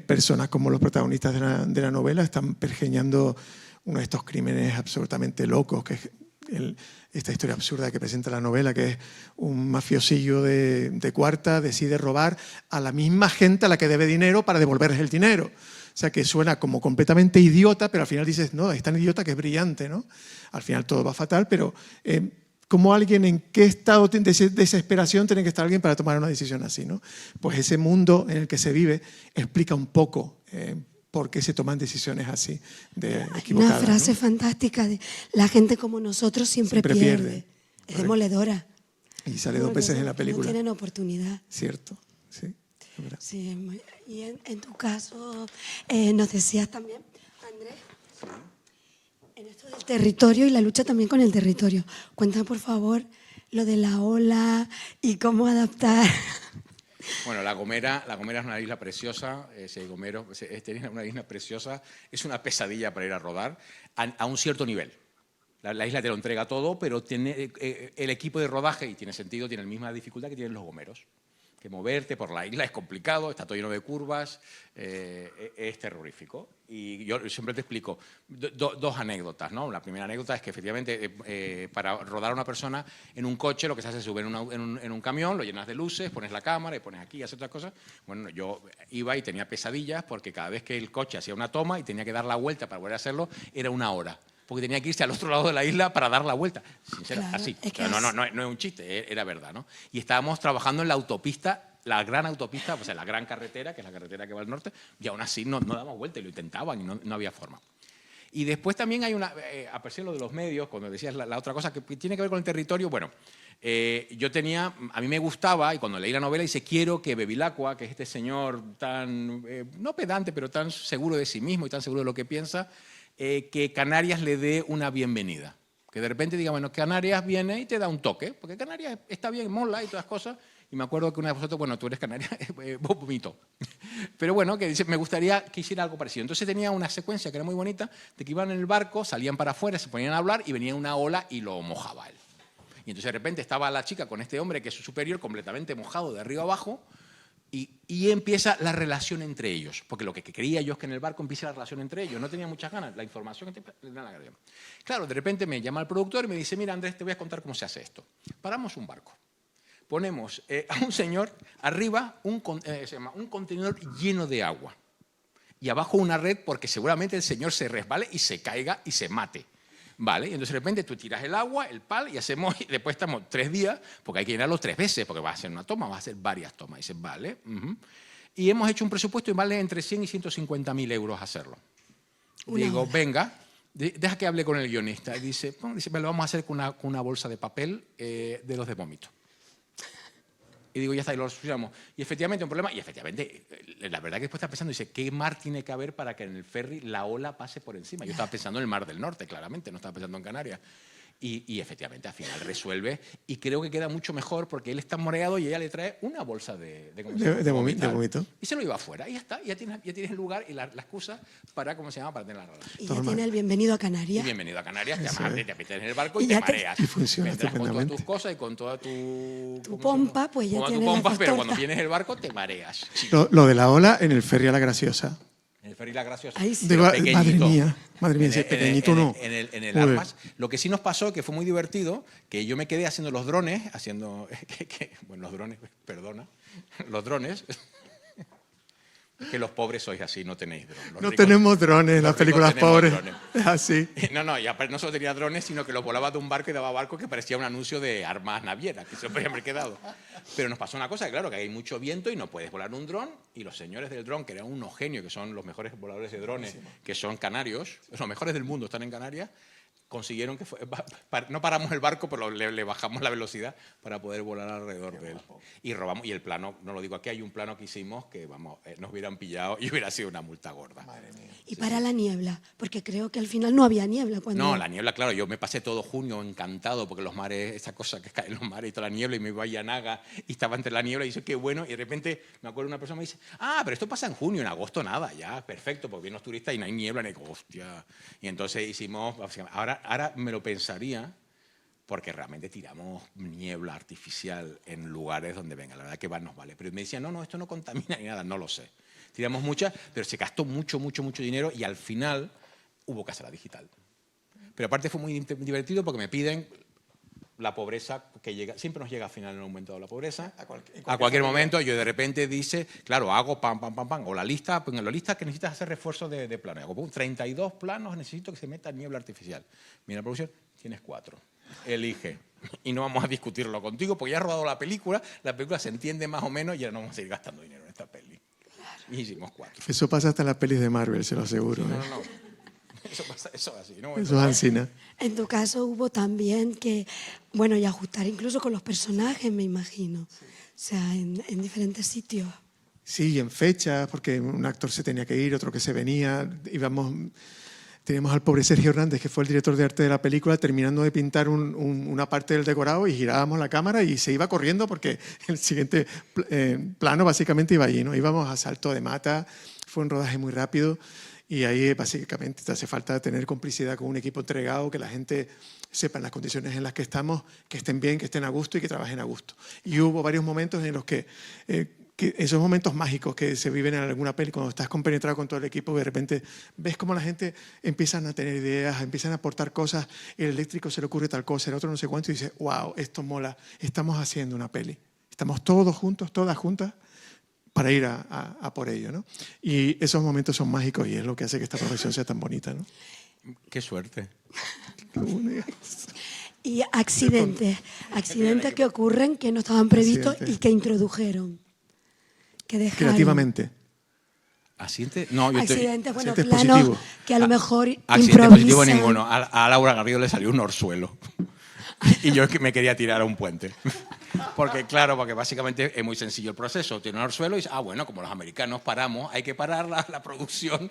[SPEAKER 4] personas como los protagonistas de la novela están pergeñando uno de estos crímenes absolutamente locos, que es esta historia absurda que presenta la novela, que es un mafiosillo de cuarta decide robar a la misma gente a la que debe dinero para devolverles el dinero. O sea, que suena como completamente idiota, pero al final dices, no, es tan idiota que es brillante, ¿no? Al final todo va fatal, pero ¿cómo alguien, en qué estado de desesperación tiene que estar alguien para tomar una decisión así, ¿no? Pues ese mundo en el que se vive explica un poco por qué se toman decisiones así de equivocadas.
[SPEAKER 3] Una frase
[SPEAKER 4] ¿no?
[SPEAKER 3] fantástica de la gente como nosotros siempre pierde. Es demoledora.
[SPEAKER 4] Y sale dos veces en la película.
[SPEAKER 3] No tienen oportunidad.
[SPEAKER 4] Cierto, sí. Es verdad.
[SPEAKER 3] Sí, y en tu caso, nos decías también, Andrés, en esto del territorio y la lucha también con el territorio. Cuéntame, por favor, lo de la ola y cómo adaptar.
[SPEAKER 2] Bueno, La Gomera es una isla preciosa, si hay gomeros, es una isla preciosa, es una pesadilla para ir a rodar a un cierto nivel. La isla te lo entrega todo, pero tiene el equipo de rodaje, y tiene sentido, tiene la misma dificultad que tienen los gomeros. Que moverte por la isla es complicado, está todo lleno de curvas, es terrorífico. Y yo siempre te explico dos anécdotas, ¿no? La primera anécdota es que efectivamente para rodar a una persona en un coche lo que se hace es subir en un camión, lo llenas de luces, pones la cámara y pones aquí y haces otras cosas. Bueno, yo iba y tenía pesadillas porque cada vez que el coche hacía una toma y tenía que dar la vuelta para volver a hacerlo, era una hora. Porque tenía que irse al otro lado de la isla para dar la vuelta. Sinceramente,
[SPEAKER 3] Claro,
[SPEAKER 2] así.
[SPEAKER 3] es que
[SPEAKER 2] No es un chiste, era verdad, ¿no? Y estábamos trabajando en la autopista, la gran autopista, o sea, la gran carretera, que es la carretera que va al norte, y aún así no damos vuelta y lo intentaban y no había forma. Y después también hay una, apareció lo de los medios, cuando decías la otra cosa que tiene que ver con el territorio, bueno, a mí me gustaba, y cuando leí la novela dice, quiero que Bevilacqua, que es este señor tan, no pedante, pero tan seguro de sí mismo y tan seguro de lo que piensa, que Canarias le dé una bienvenida. Que de repente diga, bueno, Canarias viene y te da un toque, porque Canarias está bien, mola y todas las cosas. Y me acuerdo que una de vosotros, bueno, tú eres canaria, vos vomito. Pero bueno, que dice, me gustaría que hiciera algo parecido. Entonces tenía una secuencia que era muy bonita, de que iban en el barco, salían para afuera, se ponían a hablar y venía una ola y lo mojaba él. Y entonces de repente estaba la chica con este hombre que es su superior completamente mojado de arriba abajo y empieza la relación entre ellos. Porque lo que quería yo es que en el barco empiece la relación entre ellos. No tenía muchas ganas, la información que Claro, de repente me llama el productor y me dice, mira Andrés, te voy a contar cómo se hace esto. Paramos un barco. Ponemos a un señor arriba un contenedor lleno de agua y abajo una red porque seguramente el señor se resbale y se caiga y se mate. ¿Vale? Y entonces de repente tú tiras el agua, el pal y después estamos 3 días porque hay que llenarlo 3 veces porque va a ser una toma, va a ser varias tomas. Y dices, vale. Y hemos hecho un presupuesto y vale entre 100 y 150.000 euros hacerlo. Digo, venga, deja que hable con el guionista. Y dice, me lo vamos a hacer con una bolsa de papel de los de vómito. Y digo, ya está, y lo solucionamos. Y efectivamente, un problema. Y efectivamente, la verdad que después estaba pensando, dice, ¿qué mar tiene que haber para que en el ferry la ola pase por encima? Yo estaba pensando en el Mar del Norte, claramente, no estaba pensando en Canarias. Y efectivamente, al final resuelve. Y creo que queda mucho mejor porque él está moreado y ella le trae una bolsa de vómito. Y se lo lleva afuera. Y ya está. Ya tienes el lugar y la excusa para, ¿cómo se llama? Para tener la relación.
[SPEAKER 3] Y ya tiene el bienvenido a Canarias.
[SPEAKER 2] Y bienvenido a Canarias. Te metes en el barco y te mareas.
[SPEAKER 4] Y funciona
[SPEAKER 2] vendrás con todas
[SPEAKER 4] estupendamente.
[SPEAKER 2] tus cosas y con toda tu
[SPEAKER 3] pompa, pues ya tienes la
[SPEAKER 2] pero
[SPEAKER 3] torta.
[SPEAKER 2] cuando vienes el barco te mareas. Sí.
[SPEAKER 4] Lo de la ola en el ferry a La Graciosa.
[SPEAKER 2] En el ferry La Graciosa.
[SPEAKER 3] Ahí sí.
[SPEAKER 2] Pero
[SPEAKER 4] Madre mía, si es pequeñito no.
[SPEAKER 2] En el Armas. Lo que sí nos pasó, que fue muy divertido, que yo me quedé haciendo los drones, bueno, los drones, perdona, los drones, que los pobres sois así, no tenéis drones.
[SPEAKER 4] No tenemos drones en las películas pobres. Es así.
[SPEAKER 2] No, y aparte no solo tenía drones, sino que los volaba de un barco y daba barco que parecía un anuncio de armas navieras, que se podía haber quedado. Pero nos pasó una cosa, claro, que hay mucho viento y no puedes volar un dron, y los señores del dron, que eran unos genios, que son los mejores voladores de drones, que son canarios, los mejores del mundo están en Canarias, consiguieron que no paramos el barco, pero le bajamos la velocidad para poder volar alrededor de él. Y robamos, y el plano, no lo digo aquí, hay un plano que hicimos que, vamos, nos hubieran pillado y hubiera sido una multa gorda.
[SPEAKER 4] Madre mía.
[SPEAKER 3] Y para la niebla, porque creo que al final no había niebla cuando...
[SPEAKER 2] No, la niebla, claro, yo me pasé todo junio encantado porque los mares, esa cosa que cae en los mares y toda la niebla, y me iba a Yanaga y estaba entre la niebla y dice, qué bueno, y de repente me acuerdo una persona me dice, pero esto pasa en junio, en agosto nada, ya, perfecto, porque vienen los turistas y no hay niebla, y digo, hostia. Y entonces hicimos, ahora me lo pensaría, porque realmente tiramos niebla artificial en lugares donde venga, la verdad que nos vale. Pero me decían, no, esto no contamina ni nada, no lo sé. Tiramos mucha, pero se gastó mucho dinero y al final hubo que hacerla digital. Pero aparte fue muy divertido porque me piden la pobreza que llega, siempre nos llega al final en un momento de la pobreza. A cualquier momento yo de repente dice, claro, hago pam, o la lista, pues en la lista que necesitas hacer refuerzo de planos. Hago 32 planos, necesito que se meta niebla artificial. Mira la producción, tienes 4. Elige. Y no vamos a discutirlo contigo porque ya has rodado la película se entiende más o menos y ya no vamos a seguir gastando dinero en esta peli. Y hicimos 4.
[SPEAKER 4] Eso pasa hasta en las pelis de Marvel, se lo aseguro.
[SPEAKER 2] No. Eso pasa, eso es así, ¿no?
[SPEAKER 4] Eso es Ancina.
[SPEAKER 3] En tu caso hubo también que, bueno, y ajustar incluso con los personajes, me imagino. Sí. O sea, en diferentes sitios.
[SPEAKER 4] Sí, en fechas, porque un actor se tenía que ir, otro que se venía. Teníamos al pobre Sergio Hernández, que fue el director de arte de la película, terminando de pintar una parte del decorado y girábamos la cámara y se iba corriendo porque el siguiente plano básicamente iba allí, ¿no? Íbamos a salto de mata, fue un rodaje muy rápido. Y ahí básicamente te hace falta tener complicidad con un equipo entregado, que la gente sepa en las condiciones en las que estamos, que estén bien, que estén a gusto y que trabajen a gusto. Y hubo varios momentos en los que esos momentos mágicos que se viven en alguna peli, cuando estás compenetrado con todo el equipo, de repente ves cómo la gente empiezan a tener ideas, empiezan a aportar cosas, el eléctrico se le ocurre tal cosa, el otro no sé cuánto, y dices, wow, esto mola, estamos haciendo una peli. Estamos todos juntos, todas juntas, para ir a por ello, ¿no? Y esos momentos son mágicos y es lo que hace que esta profesión sea tan bonita, ¿no?
[SPEAKER 2] Qué suerte.
[SPEAKER 3] Y accidentes que ocurren, que no estaban previstos y que introdujeron, que dejaron.
[SPEAKER 4] Creativamente.
[SPEAKER 2] ¿Accidentes? No, yo
[SPEAKER 3] accidentes, bueno,
[SPEAKER 4] accidentes
[SPEAKER 3] planos
[SPEAKER 4] positivos.
[SPEAKER 3] que a lo mejor
[SPEAKER 2] accidente positivo
[SPEAKER 3] improvisan.
[SPEAKER 2] ninguno. A Laura Garrido le salió un orzuelo. Y yo me quería tirar a un puente. Porque básicamente es muy sencillo el proceso. Tiene un orzuelo y dice, bueno, como los americanos paramos, hay que parar la producción.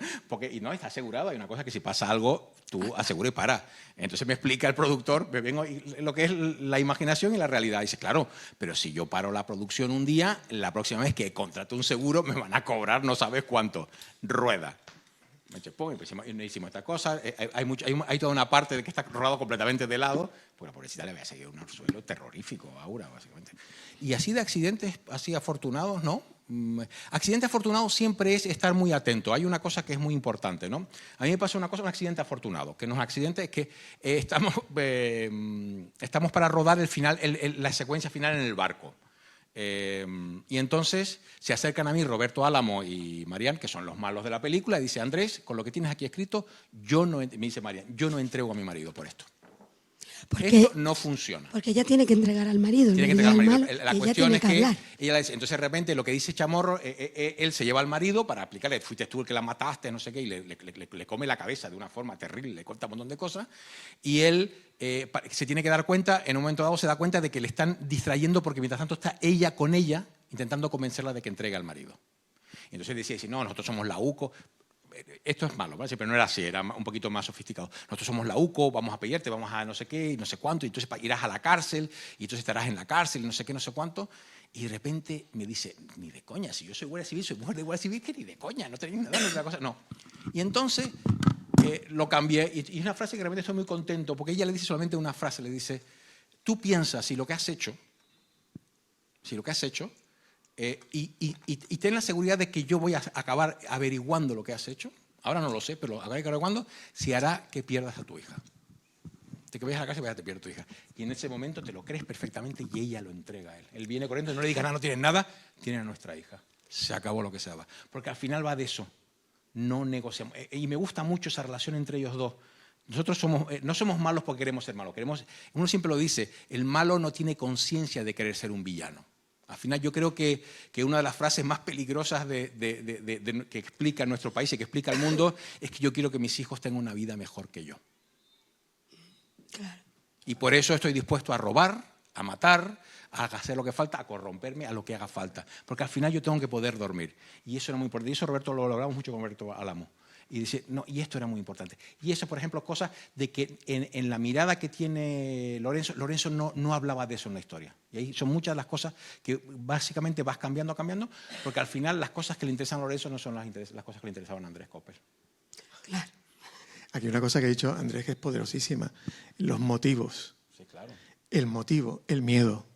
[SPEAKER 2] Y no, está asegurado. Hay una cosa que si pasa algo, tú asegura y para. Entonces me explica el productor, lo que es la imaginación y la realidad. Dice, claro, pero si yo paro la producción un día, la próxima vez que contrato un seguro me van a cobrar no sabes cuánto. Rueda. Y hicimos esta cosa. Hay toda una parte de que está rodado completamente de lado, pues la pobrecita le había seguido un suelo terrorífico, Aura, básicamente. Y así de accidentes, así afortunados, ¿no? Accidente afortunado siempre es estar muy atento. Hay una cosa que es muy importante, ¿no? A mí me pasó una cosa, un accidente afortunado, que no es un accidente, es que estamos para rodar el final, la secuencia final en el barco. Y entonces se acercan a mí Roberto Álamo y Marian, que son los malos de la película, y dice: Andrés, con lo que tienes aquí escrito, me dice Marian, yo no entrego a mi marido por esto. Esto no funciona.
[SPEAKER 3] Porque ella tiene que entregar al marido.
[SPEAKER 2] Tiene que entregar al marido.
[SPEAKER 3] Malo,
[SPEAKER 2] la cuestión es que ella le dice, entonces de repente lo que dice Chamorro, él se lleva al marido para aplicarle, fuiste tú el que la mataste, no sé qué, y le come la cabeza de una forma terrible, le corta un montón de cosas, y él se tiene que dar cuenta, en un momento dado se da cuenta de que le están distrayendo porque mientras tanto está ella con ella intentando convencerla de que entregue al marido. Y entonces decía, no, nosotros somos la UCO. Esto es malo, ¿vale? Pero no era así, era un poquito más sofisticado. Nosotros somos la UCO, vamos a pelearte, vamos a no sé qué, y no sé cuánto, y entonces irás a la cárcel, y entonces estarás en la cárcel, y no sé qué, no sé cuánto. Y de repente me dice, ni de coña, si yo soy guardia civil, soy mujer de guardia civil, que ni de coña, no tenéis nada, no es una cosa, no. Y entonces lo cambié, y es una frase que realmente estoy muy contento, porque ella le dice solamente una frase, le dice, tú piensas si lo que has hecho, y ten la seguridad de que yo voy a acabar averiguando lo que has hecho, ahora no lo sé, pero averiguando, si hará que pierdas a tu hija. De que vayas a la casa y te pierdes a tu hija. Y en ese momento te lo crees perfectamente y ella lo entrega a él. Él viene corriendo, no le digas nada, no tienes nada, tienen a nuestra hija. Se acabó lo que se daba. Porque al final va de eso, no negociamos. Y me gusta mucho esa relación entre ellos dos. Nosotros no somos malos porque queremos ser malos. Uno siempre lo dice, el malo no tiene conciencia de querer ser un villano. Al final yo creo que una de las frases más peligrosas que explica nuestro país y que explica el mundo es que yo quiero que mis hijos tengan una vida mejor que yo.
[SPEAKER 3] Claro.
[SPEAKER 2] Y por eso estoy dispuesto a robar, a matar, a hacer lo que falta, a corromperme, a lo que haga falta. Porque al final yo tengo que poder dormir. Y eso era muy importante. Y eso, Roberto, lo logramos mucho con Roberto Álamo. Y dice, no, y esto era muy importante. Y eso, por ejemplo, cosas de que en la mirada que tiene Lorenzo no hablaba de eso en la historia. Y ahí son muchas de las cosas que básicamente vas cambiando, porque al final las cosas que le interesan a Lorenzo no son las cosas que le interesaban a Andrés Coppel.
[SPEAKER 3] Claro.
[SPEAKER 4] Aquí una cosa que ha dicho Andrés que es poderosísima. Los motivos.
[SPEAKER 2] Sí, claro.
[SPEAKER 4] El motivo, el miedo.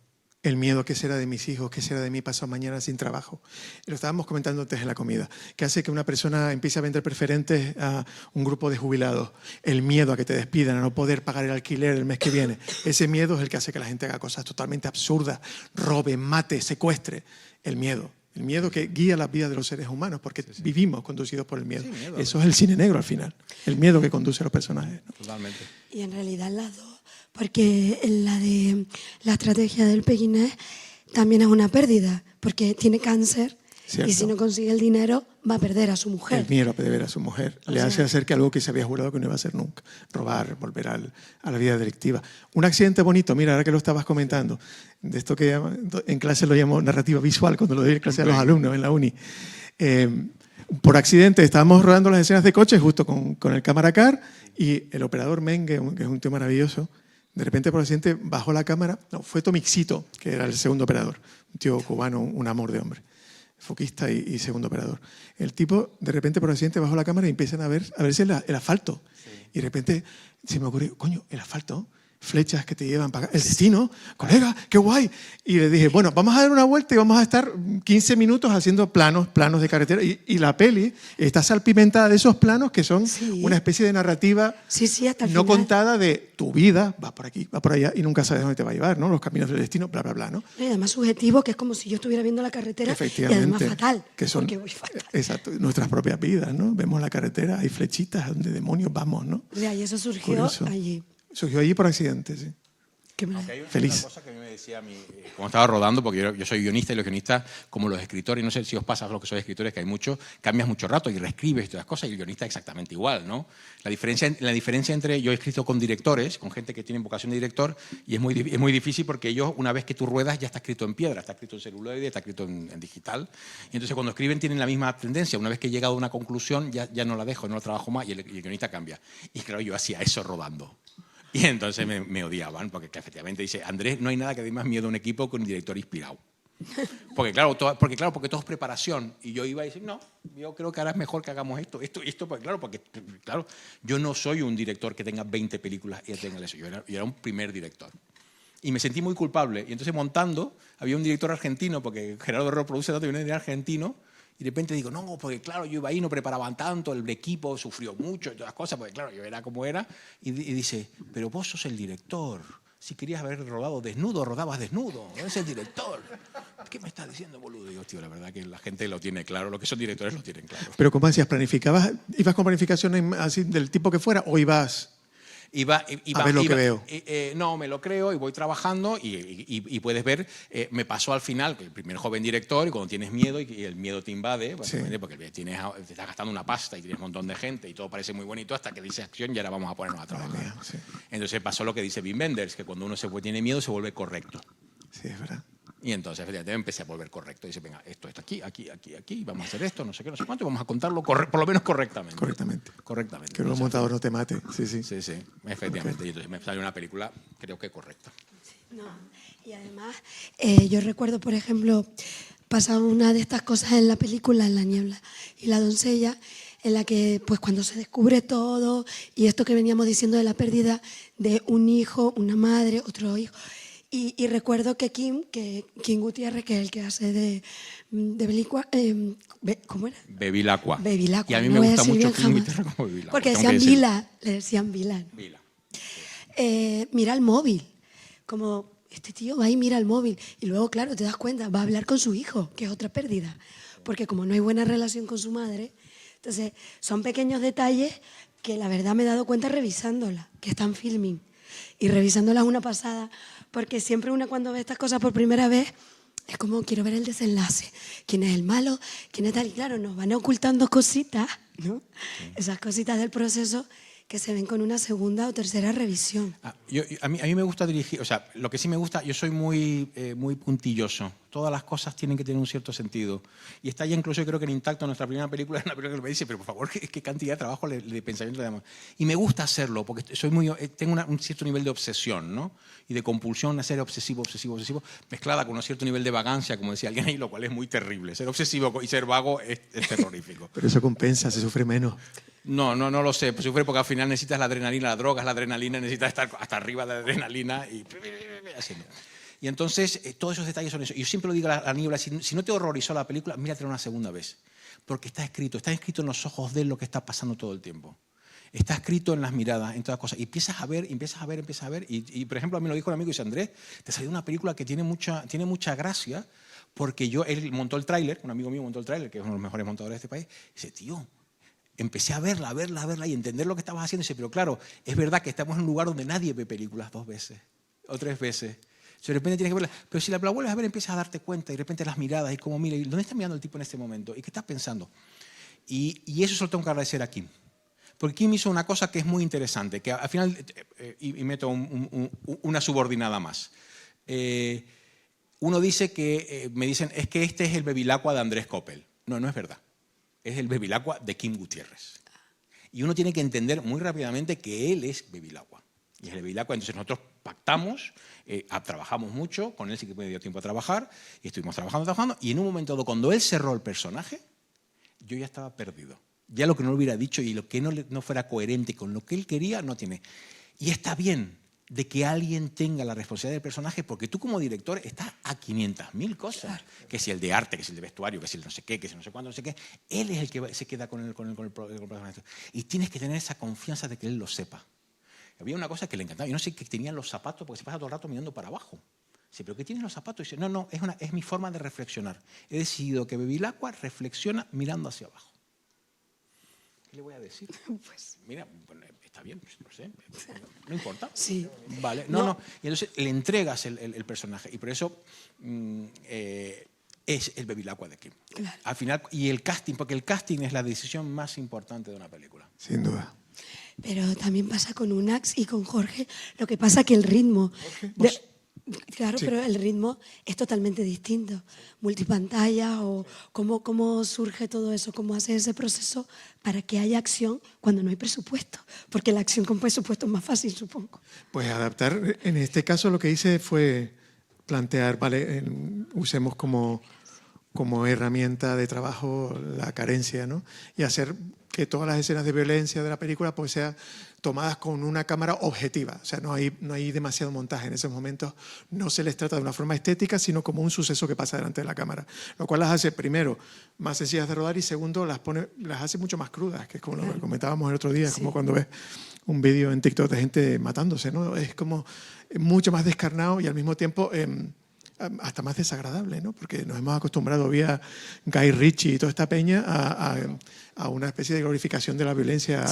[SPEAKER 4] El miedo, ¿qué será de mis hijos? ¿Qué será de mí pasado mañana sin trabajo? Y lo estábamos comentando antes de la comida. ¿Qué hace que una persona empiece a vender preferentes a un grupo de jubilados? El miedo a que te despidan, a no poder pagar el alquiler el mes que viene. Ese miedo es el que hace que la gente haga cosas totalmente absurdas, robe, mate, secuestre. El miedo. El miedo que guía las vidas de los seres humanos, porque vivimos conducidos por el miedo. Sí, miedo. Eso es el cine negro al final. El miedo que conduce a los personajes, ¿no? Totalmente.
[SPEAKER 3] Y en realidad las dos, porque la estrategia del pequinés también es una pérdida, porque tiene cáncer. Cierto. Y si no consigue el dinero, va a perder a su mujer.
[SPEAKER 4] El miedo a perder a su mujer. Le hace hacer que algo que se había jurado que no iba a hacer nunca. Robar, volver a la vida delictiva. Un accidente bonito, mira, ahora que lo estabas comentando, de esto que en clase lo llamo narrativa visual, cuando lo doy en clase a los alumnos en la uni. Por accidente estábamos rodando las escenas de coche justo con el cámara car y el operador Mengue, que es un tío maravilloso, de repente por accidente bajó la cámara. No, fue Tomixito, que era el segundo operador. Un tío cubano, un amor de hombre. Foquista y segundo operador. El tipo, de repente, por accidente, bajó la cámara y empiezan a verse el asfalto. Sí. Y de repente se me ocurrió, coño, el asfalto, flechas que te llevan para acá. El destino, colega, qué guay. Y le dije, bueno, vamos a dar una vuelta y vamos a estar 15 minutos haciendo planos de carretera. Y la peli está salpimentada de esos planos que son una especie de narrativa
[SPEAKER 3] hasta el
[SPEAKER 4] no
[SPEAKER 3] final.
[SPEAKER 4] Contada de tu vida, va por aquí, va por allá y nunca sabes dónde te va a llevar, ¿no? Los caminos del destino, bla, bla, bla, ¿no?
[SPEAKER 3] Y además subjetivo, que es como si yo estuviera viendo la carretera y además fatal.
[SPEAKER 4] Que son,
[SPEAKER 3] porque voy fatal.
[SPEAKER 4] Exacto, nuestras propias vidas, ¿no? Vemos la carretera, hay flechitas, ¿a dónde demonios vamos, no?
[SPEAKER 3] Y eso surgió allí.
[SPEAKER 4] Surgió allí por accidente, sí.
[SPEAKER 2] Okay,
[SPEAKER 4] feliz.
[SPEAKER 2] Una cosa que a mí me decía cuando estaba rodando, porque yo soy guionista y los guionistas, como los escritores, no sé si os pasa lo que sois escritores, que hay mucho, cambias mucho rato y reescribes todas las cosas, y el guionista exactamente igual, ¿no? La diferencia entre, yo he escrito con directores, con gente que tiene vocación de director, y es muy difícil porque ellos, una vez que tú ruedas, ya está escrito en piedra, está escrito en celuloide, está escrito en digital, y entonces cuando escriben tienen la misma tendencia, una vez que he llegado a una conclusión, ya no la dejo, no la trabajo más, y el guionista cambia. Y claro, yo hacía eso rodando. Y entonces me odiaban, porque efectivamente dice, Andrés, no hay nada que dé más miedo a un equipo que un director inspirado. Porque todo es preparación. Y yo iba a decir, no, yo creo que ahora es mejor que hagamos esto, porque claro, yo no soy un director que tenga 20 películas y tenga eso. Yo era un primer director. Y me sentí muy culpable. Y entonces montando, había un director argentino, porque Gerardo Herrero produce tanto, y un director argentino, y de repente digo, no, porque claro, yo iba ahí, no preparaban tanto, el equipo sufrió mucho y todas las cosas, porque claro, yo era como era. Y dice, pero vos sos el director. Si querías haber rodado desnudo, rodabas desnudo. No es el director. ¿Qué me estás diciendo, boludo? Digo, tío, la verdad que la gente lo tiene claro, los que son directores lo tienen claro.
[SPEAKER 4] Pero ¿cómo hacías? ¿Planificabas? ¿Ibas con planificaciones así del tipo que fuera o ibas...?
[SPEAKER 2] A
[SPEAKER 4] ver lo que veo.
[SPEAKER 2] No, me lo creo y voy trabajando y puedes ver, me pasó al final, que el primer joven director, y cuando tienes miedo y el miedo te invade,
[SPEAKER 4] Sí.
[SPEAKER 2] porque te estás gastando una pasta y tienes un montón de gente y todo parece muy bonito hasta que dice acción y ahora vamos a ponernos a trabajar.
[SPEAKER 4] Madre mía, sí.
[SPEAKER 2] Entonces pasó lo que dice Wim Wenders, que cuando uno tiene miedo se vuelve correcto.
[SPEAKER 4] Sí, es verdad.
[SPEAKER 2] Y entonces, efectivamente, empecé a volver correcto. Dice, venga, esto está aquí, vamos a hacer esto, no sé qué, no sé cuánto, y vamos a contarlo por lo menos correctamente. Correctamente.
[SPEAKER 4] Que un montador no te mate. Sí.
[SPEAKER 2] Sí, efectivamente. Okay. Y entonces me salió una película, creo que correcta.
[SPEAKER 3] No. Y además, yo recuerdo, por ejemplo, pasaba una de estas cosas en la película, en La niebla y la doncella, en la que pues cuando se descubre todo y esto que veníamos diciendo de la pérdida de un hijo, una madre, otro hijo. Y recuerdo que Kim Gutiérrez, que es el que hace de Bevilacqua, ¿cómo era?
[SPEAKER 2] Bevilacqua.
[SPEAKER 3] Bevilacqua.
[SPEAKER 2] Y a mí
[SPEAKER 3] no
[SPEAKER 2] me gusta mucho
[SPEAKER 3] Kim
[SPEAKER 2] Kim Gutiérrez como Bevilacqua.
[SPEAKER 3] Porque decían Vila, le decían Vila.
[SPEAKER 2] Vila.
[SPEAKER 3] Mira el móvil, como este tío va y mira el móvil. Y luego, claro, te das cuenta, va a hablar con su hijo, que es otra pérdida. Porque como no hay buena relación con su madre, entonces son pequeños detalles que la verdad me he dado cuenta revisándola, que están filming. Y revisándola es una pasada, porque siempre una cuando ve estas cosas por primera vez es como quiero ver el desenlace, quién es el malo, quién es tal. Y claro, nos van ocultando cositas, ¿no? Sí. Esas cositas del proceso que se ven con una segunda o tercera revisión.
[SPEAKER 2] A mí me gusta dirigir, o sea, lo que sí me gusta, yo soy muy puntilloso. Todas las cosas tienen que tener un cierto sentido. Y está ya incluso, yo creo que en Intacto, nuestra primera película, es una película que me dice, pero por favor, ¿qué cantidad de trabajo de pensamiento le damos? Y me gusta hacerlo, porque tengo un cierto nivel de obsesión, ¿no? Y de compulsión a ser obsesivo, mezclada con un cierto nivel de vagancia, como decía alguien ahí, lo cual es muy terrible. Ser obsesivo y ser vago es terrorífico.
[SPEAKER 4] Pero eso compensa, se sufre menos.
[SPEAKER 2] No lo sé, pues sufre porque al final necesitas la adrenalina, la droga es la adrenalina, necesitas estar hasta arriba de la adrenalina y haciendo. Y entonces, todos esos detalles son eso. Y yo siempre lo digo a la niebla, si no te horrorizó la película, míratela una segunda vez. Porque está escrito en los ojos de él lo que está pasando todo el tiempo. Está escrito en las miradas, en todas las cosas. Y empiezas a ver. Y por ejemplo, a mí lo dijo un amigo y dice, Andrés, te salió una película que tiene mucha gracia, porque él montó el tráiler, un amigo mío montó el tráiler, que es uno de los mejores montadores de este país, y dice, tío, empecé a verla y entender lo que estabas haciendo. Y dice, pero claro, es verdad que estamos en un lugar donde nadie ve películas 2 veces o 3 veces. De repente tienes que verla. Pero si la vuelves a ver, empiezas a darte cuenta y de repente las miradas y cómo mira, y ¿dónde está mirando el tipo en este momento? ¿Y qué estás pensando? Y eso solo tengo que agradecer a Kim. Porque Kim hizo una cosa que es muy interesante, que al final, y meto una subordinada más. Uno dice que, me dicen, es que este es el Bevilacqua de Andrés Coppel. No es verdad. Es el Bevilacqua de Kim Gutiérrez. Y uno tiene que entender muy rápidamente que él es Bevilacqua. Y es el Bevilacqua. Entonces nosotros pactamos, trabajamos mucho, con él sí que me dio tiempo a trabajar, y estuvimos trabajando, y en un momento dado, cuando él cerró el personaje, yo ya estaba perdido. Ya lo que no le hubiera dicho y lo que no fuera coherente con lo que él quería, no tiene. Y está bien de que alguien tenga la responsabilidad del personaje, porque tú como director estás a 500.000 cosas. Claro. Que si el de arte, que si el de vestuario, que si el no sé qué, que si no sé cuándo, no sé qué. Él es el que se queda con el personaje. Y tienes que tener esa confianza de que él lo sepa. Había una cosa que le encantaba. Yo no sé qué tenían los zapatos, porque se pasa todo el rato mirando para abajo. Dice, ¿pero qué tienen los zapatos? Y dice, no, es mi forma de reflexionar. He decidido que Bevilacqua reflexiona mirando hacia abajo. ¿Qué le voy a decir? Pues mira, bueno, está bien, pues, no sé, no importa.
[SPEAKER 3] Sí.
[SPEAKER 2] Vale, no. Y entonces le entregas el personaje. Y por eso es el Bevilacqua de Kim.
[SPEAKER 3] Claro.
[SPEAKER 2] Al final, y el casting, porque el casting es la decisión más importante de una película.
[SPEAKER 4] Sin duda.
[SPEAKER 3] Pero también pasa con Unax y con Jorge. Lo que pasa es que el ritmo... Claro, sí. Pero el ritmo es totalmente distinto. Multipantalla o cómo surge todo eso, cómo hace ese proceso para que haya acción cuando no hay presupuesto. Porque la acción con presupuesto es más fácil, supongo.
[SPEAKER 4] Pues adaptar, en este caso lo que hice fue plantear, vale, usemos como herramienta de trabajo la carencia, ¿no? Y hacer que todas las escenas de violencia de la película pues sean tomadas con una cámara objetiva. O sea, no hay demasiado montaje en esos momentos. No se les trata de una forma estética, sino como un suceso que pasa delante de la cámara. Lo cual las hace, primero, más sencillas de rodar y segundo, las hace mucho más crudas, que es como lo que comentábamos el otro día,
[SPEAKER 3] Sí.
[SPEAKER 4] como cuando ves un vídeo en TikTok de gente matándose, ¿no? Es como mucho más descarnado y al mismo tiempo hasta más desagradable, ¿no? Porque nos hemos acostumbrado vía Guy Ritchie y toda esta peña a una especie de glorificación de la violencia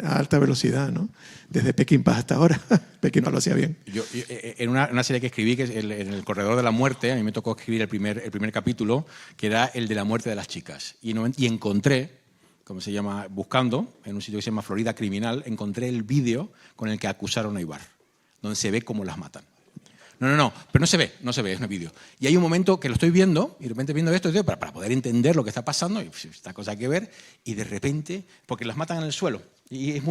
[SPEAKER 4] a alta velocidad, ¿no? Desde Peckinpah hasta ahora. Peckinpah lo hacía bien.
[SPEAKER 2] Yo, en una serie que escribí, que es en El Corredor de la Muerte, a mí me tocó escribir el primer capítulo, que era el de la muerte de las chicas. Y encontré, ¿cómo se llama? Buscando, en un sitio que se llama Florida Criminal, encontré el vídeo con el que acusaron a Ibar, donde se ve cómo las matan. No, pero no se ve, es un vídeo. Y hay un momento que lo estoy viendo, y de repente viendo esto, para poder entender lo que está pasando, y esta cosa hay que ver, y de repente, porque las matan en el suelo, y es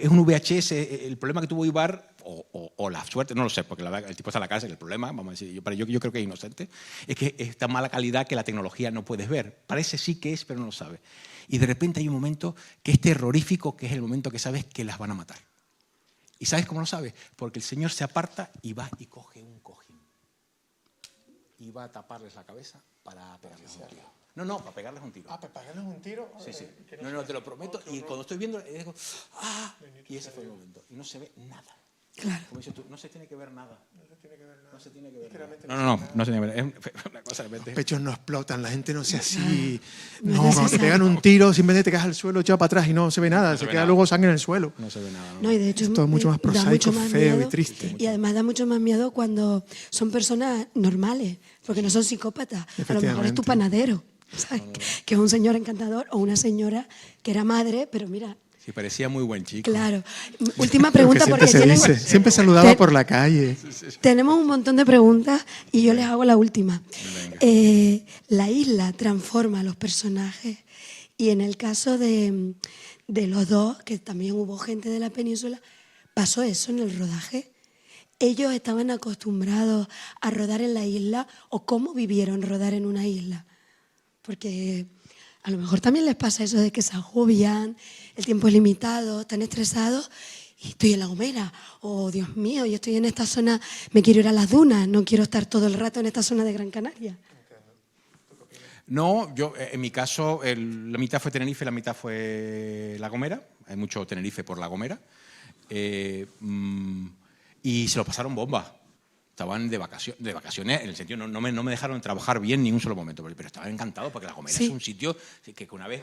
[SPEAKER 2] un VHS, el problema que tuvo Ibar, o la suerte, no lo sé, porque el tipo está en la cárcel, el problema, vamos a decir, yo creo que es inocente, es que es tan mala calidad que la tecnología no puedes ver. Parece sí que es, pero no lo sabe. Y de repente hay un momento que es terrorífico, que es el momento que sabes que las van a matar. ¿Y sabes cómo lo sabes? Porque el señor se aparta y va y coge un cojín. Y va a taparles la cabeza para pegarles un tiro. No, para pegarles un tiro.
[SPEAKER 4] ¿Para pegarles un tiro?
[SPEAKER 2] Sí. No, te lo prometo. Y cuando estoy viendo, digo, ¡ah! Y ese fue el momento. Y no se ve nada.
[SPEAKER 3] Claro.
[SPEAKER 2] Como dices tú, no se tiene que ver nada. No se tiene que ver nada. No se tiene que ver. Es una cosa realmente.
[SPEAKER 4] Los pechos no explotan, la gente no se así.
[SPEAKER 3] No es
[SPEAKER 4] No, cuando te
[SPEAKER 3] necesario.
[SPEAKER 4] pegan un tiro, simplemente te caes al suelo, echado para atrás y no se ve nada.
[SPEAKER 2] se
[SPEAKER 4] Se
[SPEAKER 2] ve
[SPEAKER 4] queda
[SPEAKER 2] nada.
[SPEAKER 4] luego sangre en el suelo.
[SPEAKER 2] No se ve nada.
[SPEAKER 3] No, y de hecho
[SPEAKER 4] Esto es mucho más
[SPEAKER 3] da
[SPEAKER 4] prosaico,
[SPEAKER 3] mucho más
[SPEAKER 4] feo y
[SPEAKER 3] miedo,
[SPEAKER 4] triste.
[SPEAKER 3] Y además da mucho más miedo cuando son personas normales, porque no son psicópatas. A lo mejor es tu
[SPEAKER 4] Efectivamente.
[SPEAKER 3] panadero, ¿sabes? Que es un señor encantador o una señora que era madre, pero mira,
[SPEAKER 2] Sí, parecía muy buen chico.
[SPEAKER 3] claro. Última
[SPEAKER 4] Lo que
[SPEAKER 3] pregunta,
[SPEAKER 4] siempre
[SPEAKER 3] porque
[SPEAKER 4] se
[SPEAKER 3] tienen,
[SPEAKER 4] dice. Siempre saludaba
[SPEAKER 3] Te-
[SPEAKER 4] por la calle.
[SPEAKER 3] tenemos un montón de preguntas y yo les hago la última. La isla transforma a los personajes y en el caso de los dos, que también hubo gente de la península, pasó eso en el rodaje. ¿Ellos estaban acostumbrados a rodar en la isla o cómo vivieron rodar en una isla? Porque a lo mejor también les pasa eso de que se agobian, el tiempo es limitado, están estresados y estoy en La Gomera. O Dios mío, yo estoy en esta zona, me quiero ir a las dunas, no quiero estar todo el rato en esta zona de Gran Canaria.
[SPEAKER 2] No, yo en mi caso, la mitad fue Tenerife, la mitad fue La Gomera. Hay mucho Tenerife por La Gomera. Y se lo pasaron bomba. Estaban de vacaciones, en el sentido, no me dejaron trabajar bien ni un solo momento, pero estaban encantados porque La Gomera
[SPEAKER 3] Sí.
[SPEAKER 2] es un sitio que una vez,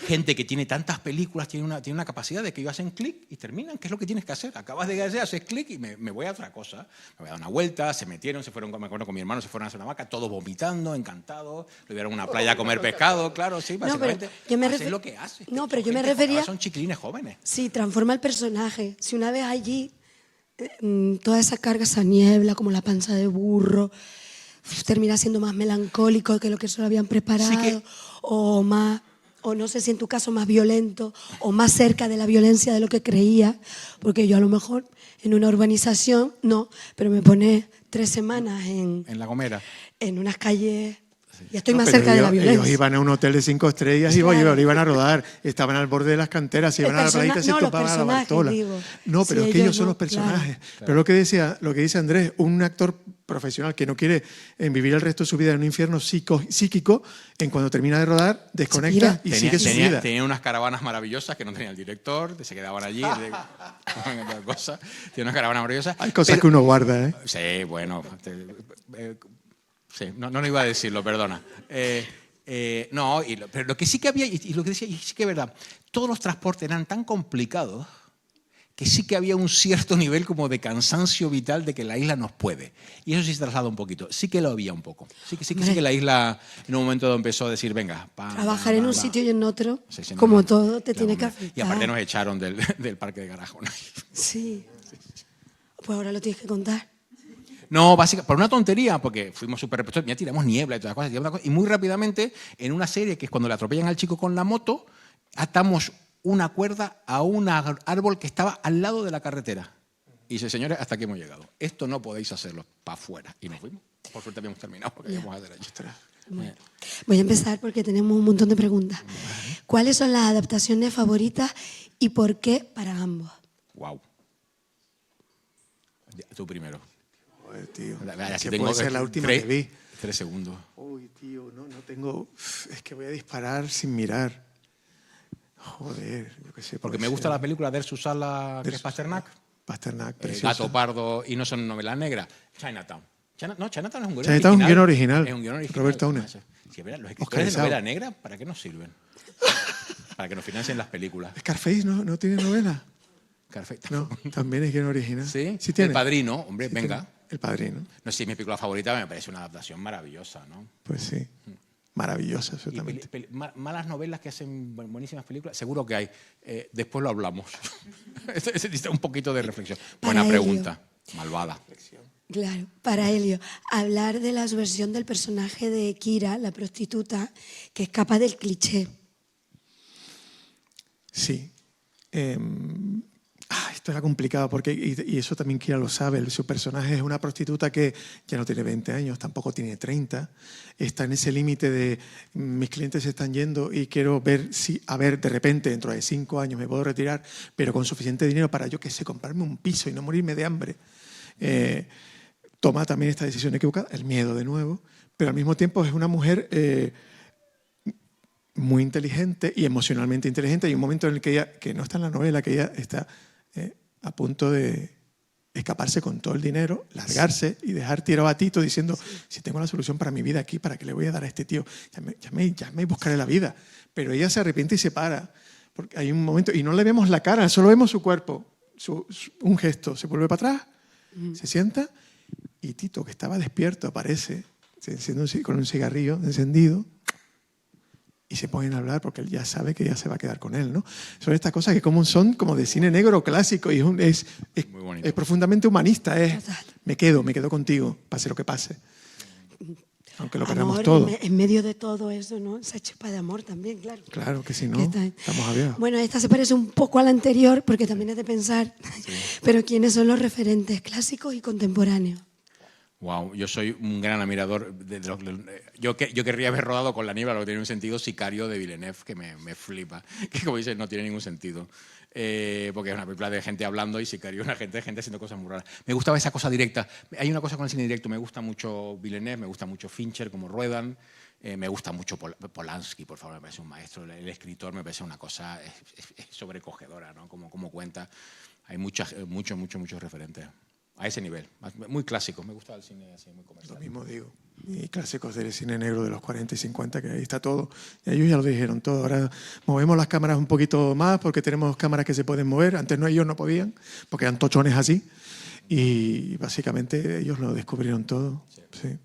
[SPEAKER 2] gente que tiene tantas películas tiene una capacidad de que ellos hacen clic y terminan, ¿qué es lo que tienes que hacer? Acabas de hacer, haces clic y me voy a otra cosa. Me voy a dar una vuelta, se metieron, se fueron, me acuerdo con mi hermano, se fueron a hacer una vaca, todos vomitando, encantados, lo llevaron a una playa a comer pescado, claro, sí,
[SPEAKER 3] No, pero
[SPEAKER 2] básicamente.
[SPEAKER 3] yo me
[SPEAKER 2] hacen
[SPEAKER 3] refer-
[SPEAKER 2] lo que hacen.
[SPEAKER 3] No, pero yo me
[SPEAKER 2] Gente
[SPEAKER 3] refería-
[SPEAKER 2] joven, son chiquilines jóvenes.
[SPEAKER 3] Sí, transforma el personaje. Si una vez allí, toda esa carga, esa niebla, como la panza de burro, termina siendo más melancólico que lo que se lo habían preparado,
[SPEAKER 2] Sí que-
[SPEAKER 3] o más, o no sé si en tu caso más violento, o más cerca de la violencia de lo que creía, porque yo a lo mejor en una urbanización, no, pero me pone 3 semanas
[SPEAKER 2] En La Gomera.
[SPEAKER 3] en unas calles, ya estoy
[SPEAKER 4] No,
[SPEAKER 3] más
[SPEAKER 4] pero
[SPEAKER 3] cerca de la
[SPEAKER 4] ellos
[SPEAKER 3] violencia.
[SPEAKER 4] iban a un hotel de 5 estrellas y
[SPEAKER 3] Claro.
[SPEAKER 4] iban a rodar. Estaban al borde de las canteras, iban a la playita y se
[SPEAKER 3] no, los
[SPEAKER 4] topaban a la
[SPEAKER 3] personajes,
[SPEAKER 4] Bartola.
[SPEAKER 3] digo.
[SPEAKER 4] No, pero
[SPEAKER 3] Sí,
[SPEAKER 4] es que ellos son
[SPEAKER 3] no,
[SPEAKER 4] los personajes.
[SPEAKER 3] claro.
[SPEAKER 4] Pero lo que dice Andrés, un actor profesional que no quiere vivir el resto de su vida en un infierno psíquico, en cuando termina de rodar, desconecta
[SPEAKER 3] Se
[SPEAKER 4] y
[SPEAKER 2] Tenía-
[SPEAKER 4] sigue su
[SPEAKER 2] tenía-
[SPEAKER 4] vida.
[SPEAKER 2] tenía unas caravanas maravillosas que no tenía el director, se quedaban allí. Otra cosa. Tiene unas caravanas maravillosas.
[SPEAKER 4] Hay cosas
[SPEAKER 2] pero-
[SPEAKER 4] que uno guarda, ¿eh?
[SPEAKER 2] Sí, bueno. Sí, no iba a decirlo, perdona. No, pero lo que sí que había, y lo que decía, y sí que es verdad, todos los transportes eran tan complicados que sí que había un cierto nivel como de cansancio vital de que la isla nos puede. Y eso sí se traslada un poquito. Sí que lo había un poco. Sí que la isla en un momento empezó a decir, venga,
[SPEAKER 3] Trabajar en un sitio y en otro,
[SPEAKER 2] Sí, sí, no,
[SPEAKER 3] como
[SPEAKER 2] no.
[SPEAKER 3] todo, te
[SPEAKER 2] La
[SPEAKER 3] tiene que
[SPEAKER 2] Gomera.
[SPEAKER 3] afectar.
[SPEAKER 2] Y aparte nos echaron del parque de Garajo, ¿no?
[SPEAKER 3] Sí. Pues ahora lo tienes que contar.
[SPEAKER 2] No, básicamente, por una tontería, porque fuimos súper respetuosos, ya tiramos niebla y todas las cosas, y muy rápidamente, en una serie que es cuando le atropellan al chico con la moto, atamos una cuerda a un árbol que estaba al lado de la carretera. y dice, señores, hasta aquí hemos llegado. Esto no podéis hacerlo, para afuera. Y nos fuimos. Por suerte habíamos terminado porque íbamos a hacer allí.
[SPEAKER 3] Bueno, voy a empezar porque tenemos un montón de preguntas. ¿Cuáles son las adaptaciones favoritas y por qué para ambos?
[SPEAKER 2] Wow. Tú primero.
[SPEAKER 4] Joder, tío.
[SPEAKER 2] Aquí
[SPEAKER 4] Que
[SPEAKER 2] tengo
[SPEAKER 4] puede ser la última
[SPEAKER 2] 3
[SPEAKER 4] que vi.
[SPEAKER 2] segundos.
[SPEAKER 4] Uy, tío, no tengo... Es que voy a disparar sin mirar. Joder, yo qué sé.
[SPEAKER 2] Porque
[SPEAKER 4] puede
[SPEAKER 2] me gusta
[SPEAKER 4] ser.
[SPEAKER 2] la película de Susala, que es Pasternak.
[SPEAKER 4] Pasternak, preciosa.
[SPEAKER 2] Gato Pardo y no son novelas negras. Chinatown. Chinatown es un guion
[SPEAKER 4] Chinatown es un guion original.
[SPEAKER 2] Es un guion original.
[SPEAKER 4] Robert Towner.
[SPEAKER 2] Sí, ¿verdad? Los escritores
[SPEAKER 4] Oscar
[SPEAKER 2] de
[SPEAKER 4] Isao.
[SPEAKER 2] novela negra, ¿para qué nos sirven? Para que nos financien las películas.
[SPEAKER 4] Scarface no tiene novela.
[SPEAKER 2] Perfecto.
[SPEAKER 4] No, también es guion original.
[SPEAKER 2] ¿Sí?
[SPEAKER 4] Sí tiene.
[SPEAKER 2] El Padrino, hombre,
[SPEAKER 4] Sí
[SPEAKER 2] venga.
[SPEAKER 4] tiene. El Padrino.
[SPEAKER 2] No sé si es mi película favorita, me parece una adaptación maravillosa, ¿no?
[SPEAKER 4] Pues sí. Maravillosa,
[SPEAKER 2] Y
[SPEAKER 4] absolutamente.
[SPEAKER 2] malas novelas que hacen buenísimas películas, seguro que hay. Después lo hablamos. Ese necesita un poquito de reflexión.
[SPEAKER 3] Para
[SPEAKER 2] Buena
[SPEAKER 3] ello.
[SPEAKER 2] pregunta. Malvada.
[SPEAKER 3] Claro, para Helio, hablar de la subversión del personaje de Kira, la prostituta, que escapa del cliché.
[SPEAKER 4] Sí. Esto era complicado porque, y eso también Kira lo sabe, su personaje es una prostituta que ya no tiene 20 años, tampoco tiene 30, está en ese límite de mis clientes se están yendo y quiero ver si, a ver, de repente dentro de 5 años me puedo retirar, pero con suficiente dinero para, yo qué sé, comprarme un piso y no morirme de hambre. Toma también esta decisión equivocada, el miedo de nuevo, pero al mismo tiempo es una mujer muy inteligente y emocionalmente inteligente. Hay un momento en el que ella, que no está en la novela, que ella está a punto de escaparse con todo el dinero, largarse y dejar tirado a Tito diciendo, si tengo la solución para mi vida aquí, ¿para qué le voy a dar a este tío? Ya me buscaré la vida. Pero ella se arrepiente y se para. Porque hay un momento, y no le vemos la cara, solo vemos su cuerpo, un gesto, se vuelve para atrás, se sienta y Tito, que estaba despierto, aparece con un cigarrillo encendido y se ponen a hablar porque él ya sabe que ella se va a quedar con él, ¿no? Son estas cosas que son como de cine negro clásico y es
[SPEAKER 2] Muy bonito.
[SPEAKER 4] es profundamente humanista.
[SPEAKER 3] Total.
[SPEAKER 4] Me quedo contigo, pase lo que pase. Aunque lo perdamos
[SPEAKER 3] Amor,
[SPEAKER 4] todo.
[SPEAKER 3] en medio de todo eso, ¿no? Esa chispa de amor también, claro.
[SPEAKER 4] Claro que si no,
[SPEAKER 3] Que está-
[SPEAKER 4] estamos abiertos.
[SPEAKER 3] Bueno, esta se parece un poco a la anterior porque también es de pensar, pero ¿quiénes son los referentes clásicos y contemporáneos?
[SPEAKER 2] Wow, yo soy un gran admirador. Yo querría haber rodado con La niebla, lo que tiene un sentido Sicario de Villeneuve, que me flipa. Que como dices, no tiene ningún sentido. Porque es una película de gente hablando y Sicario una gente haciendo cosas muy raras. Me gustaba esa cosa directa. Hay una cosa con el cine directo. Me gusta mucho Villeneuve, me gusta mucho Fincher, como ruedan. Me gusta mucho Polanski, por favor, me parece un maestro. El escritor me parece una cosa es sobrecogedora, ¿no? Como cuenta. Hay muchos referentes. A ese nivel, muy clásico, me gusta el cine así, muy comercial.
[SPEAKER 4] Lo mismo digo. Y clásicos del cine negro de los 40 y 50, que ahí está todo. Y ellos ya lo dijeron todo. Ahora movemos las cámaras un poquito más porque tenemos cámaras que se pueden mover. Antes ellos no podían, porque eran tochones así. Y básicamente ellos lo descubrieron todo. Sí.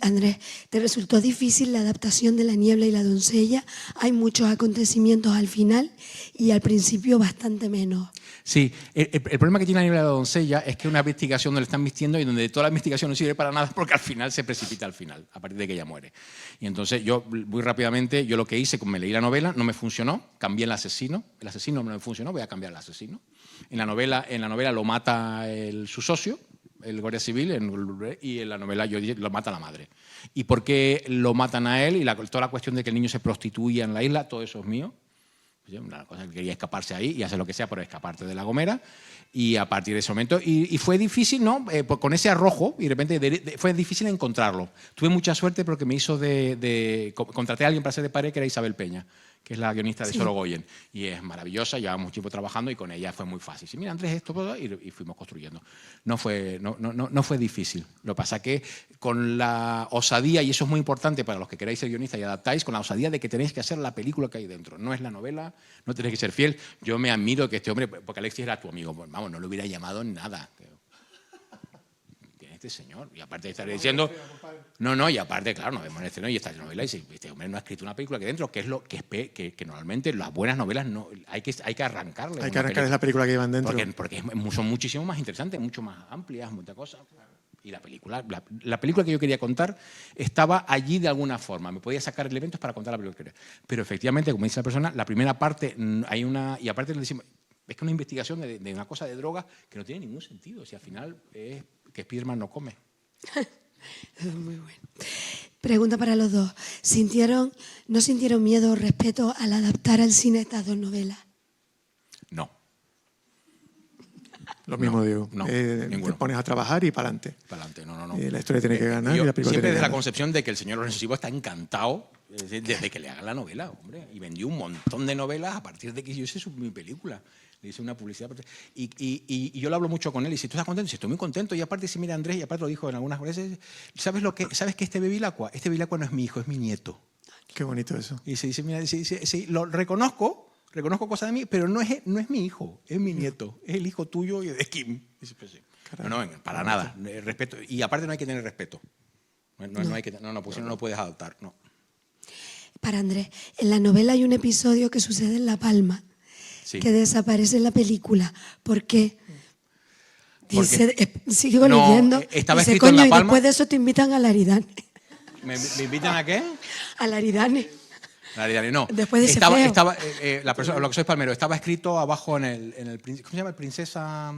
[SPEAKER 3] Andrés, ¿te resultó difícil la adaptación de La niebla y la doncella? Hay muchos acontecimientos al final y al principio bastante menos.
[SPEAKER 2] Sí, el problema que tiene La niebla de la doncella es que es una investigación donde le están vistiendo y donde toda la investigación no sirve para nada porque al final se precipita al final, a partir de que ella muere. Y entonces yo, muy rápidamente, yo lo que hice, me leí la novela, no me funcionó, cambié el asesino no me funcionó, voy a cambiar el asesino. En la novela lo mata su socio, el Guardia Civil, y en la novela lo mata la madre. ¿Y por qué lo matan a él? Y toda la cuestión de que el niño se prostituía en la isla, todo eso es mío. Una cosa que quería escaparse ahí y hacer lo que sea por escaparte de La Gomera. Y a partir de ese momento, y fue difícil, ¿no? Con ese arrojo, y de repente fue difícil encontrarlo. Tuve mucha suerte porque me hizo contraté a alguien para ser de pared, que era Isabel Peña, que es la guionista de Sorogoyen. Y es maravillosa, llevamos mucho tiempo trabajando y con ella fue muy fácil. Sí, mira, Andrés, esto, y fuimos construyendo. No fue difícil. Lo que pasa es que con la osadía, y eso es muy importante para los que queráis ser guionistas y adaptáis, con la osadía de que tenéis que hacer la película que hay dentro. No es la novela, no tenéis que ser fiel. Yo me admiro que este hombre, porque Alexis era tu amigo, pues, vamos, no lo hubiera llamado nada. Este señor, y aparte de estar diciendo y aparte, claro, nos vemos en este, y esta novela y dice, este hombre no ha escrito una película aquí dentro, que es lo que normalmente las buenas novelas no hay que arrancarle.
[SPEAKER 4] Hay que arrancar la película que llevan dentro.
[SPEAKER 2] Porque son muchísimo más interesantes, mucho más amplias, muchas cosas. Y la película que yo quería contar estaba allí de alguna forma. Me podía sacar elementos para contar la película que quería. Pero efectivamente, como dice la persona, la primera parte hay una... Y aparte le decimos, Es que una investigación de una cosa de drogas que no tiene ningún sentido. Si al final es que Spiderman no come.
[SPEAKER 3] Muy bueno. Pregunta para los dos. ¿No sintieron miedo o respeto al adaptar al cine estas dos novelas?
[SPEAKER 2] No.
[SPEAKER 4] Lo mismo digo.
[SPEAKER 2] no,
[SPEAKER 4] Te
[SPEAKER 2] ninguno.
[SPEAKER 4] pones a trabajar y para adelante.
[SPEAKER 2] Para adelante, no.
[SPEAKER 4] La historia tiene que ganar
[SPEAKER 2] Yo
[SPEAKER 4] y la película
[SPEAKER 2] siempre
[SPEAKER 4] tiene que
[SPEAKER 2] desde la
[SPEAKER 4] ganar.
[SPEAKER 2] concepción de que el señor Lorenzo Silva está encantado desde que le hagan la novela, hombre. Y vendió un montón de novelas a partir de que yo hice mi película. Le hice una publicidad. Y yo lo hablo mucho con él y si tú estás contento, si estoy muy contento. Y aparte, si mira Andrés, y aparte lo dijo en algunas veces, ¿sabes que este Bevilacqua no es mi hijo, es mi nieto?
[SPEAKER 4] Qué bonito eso.
[SPEAKER 2] Y se dice, mira, sí, lo reconozco cosas de mí, pero no es mi hijo, es mi nieto, es el hijo tuyo y de Kim. Dice, pues sí. No, para nada. Respeto. Y aparte no hay que tener respeto. No hay que, porque si no, no puedes adoptar. No.
[SPEAKER 3] Para Andrés, en la novela hay un episodio que sucede en La Palma,
[SPEAKER 2] Sí.
[SPEAKER 3] que desaparece en la película. ¿Por qué? Dice, sigo
[SPEAKER 2] No,
[SPEAKER 3] leyendo.
[SPEAKER 2] estaba
[SPEAKER 3] dice,
[SPEAKER 2] escrito en
[SPEAKER 3] coño,
[SPEAKER 2] La
[SPEAKER 3] y
[SPEAKER 2] Palma.
[SPEAKER 3] después de eso te invitan a la Aridane.
[SPEAKER 2] ¿Me invitan a qué?
[SPEAKER 3] A la Aridane.
[SPEAKER 2] No.
[SPEAKER 3] Después de ese
[SPEAKER 2] estaba,
[SPEAKER 3] feo.
[SPEAKER 2] la persona, lo que soy palmero, estaba escrito abajo en el ¿cómo se llama? El Princesa.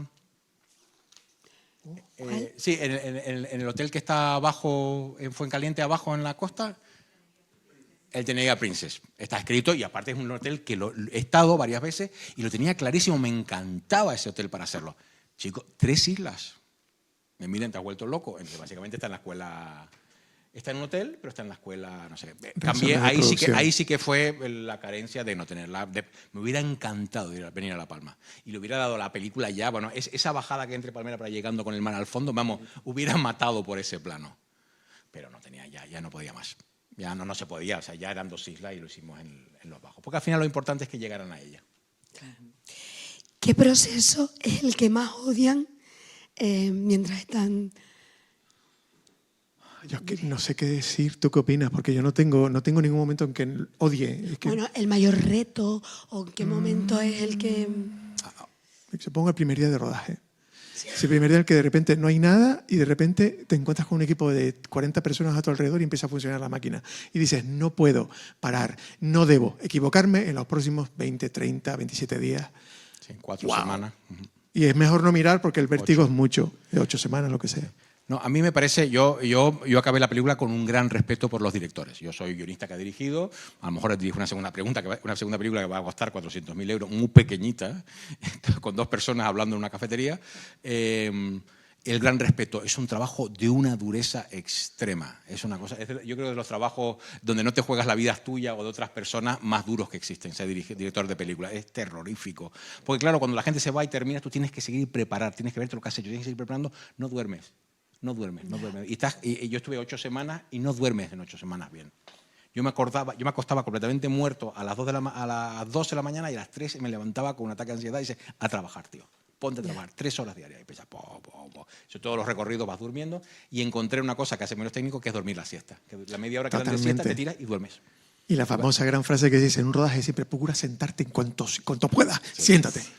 [SPEAKER 2] Sí, en el hotel que está abajo, en Fuencaliente, abajo en la costa. Él tenía Princess. Está escrito y aparte es un hotel que he estado varias veces y lo tenía clarísimo. Me encantaba ese hotel para hacerlo. Chicos, 3 islas. Me miran, te has vuelto loco. Básicamente está en la escuela. Está en un hotel, pero está en la escuela, no sé. Cambié, ahí sí que fue la carencia de no tenerla. Me hubiera encantado venir a La Palma. Y le hubiera dado la película ya. Bueno, esa bajada que entre Palmera para llegando con el mar al fondo, vamos, hubiera matado por ese plano. Pero no tenía ya no podía más. Ya no se podía, o sea, ya eran 2 islas y lo hicimos en los bajos. Porque al final lo importante es que llegaran a ella.
[SPEAKER 3] Claro. ¿Qué proceso es el que más odian mientras están...?
[SPEAKER 4] Yo es que no sé qué decir. ¿Tú qué opinas? Porque yo no tengo ningún momento en que odie. Es que
[SPEAKER 3] Bueno, el mayor reto o en qué momento es el que...
[SPEAKER 4] supongo el primer día de rodaje. Ese primer día en el que de repente no hay nada y de repente te encuentras con un equipo de 40 personas a tu alrededor y empieza a funcionar la máquina. Y dices, no puedo parar, no debo equivocarme en los próximos 20, 30, 27 días.
[SPEAKER 2] Sí, 4 semanas.
[SPEAKER 4] Y es mejor no mirar porque el vértigo es mucho, de 8 semanas, lo que sea.
[SPEAKER 2] No, a mí me parece, yo acabé la película con un gran respeto por los directores. Yo soy guionista que ha dirigido, a lo mejor dirijo una segunda película que va a costar 400.000 euros, muy pequeñita, con 2 personas hablando en una cafetería. El gran respeto es un trabajo de una dureza extrema. Es una cosa, yo creo de los trabajos donde no te juegas la vida tuya o de otras personas más duros que existen, ser director de película. Es terrorífico. Porque claro, cuando la gente se va y termina, tú tienes que seguir preparar, tienes que verte lo que has hecho, tienes que seguir preparando, no duermes. No duermes. Y yo estuve 8 semanas y no duermes en 8 semanas bien. Yo me acostaba completamente muerto a las 12 de la mañana y a las 3 me levantaba con un ataque de ansiedad y dice, a trabajar, tío. Ponte a trabajar, 3 horas diarias. Y empieza, Yo todos los recorridos vas durmiendo y encontré una cosa que hace menos técnico que es dormir la siesta. Que la media hora que dan de siesta te tiras y duermes.
[SPEAKER 4] Y la famosa gran frase que dice en un rodaje siempre, procura sentarte en cuanto puedas, siéntate. Sí.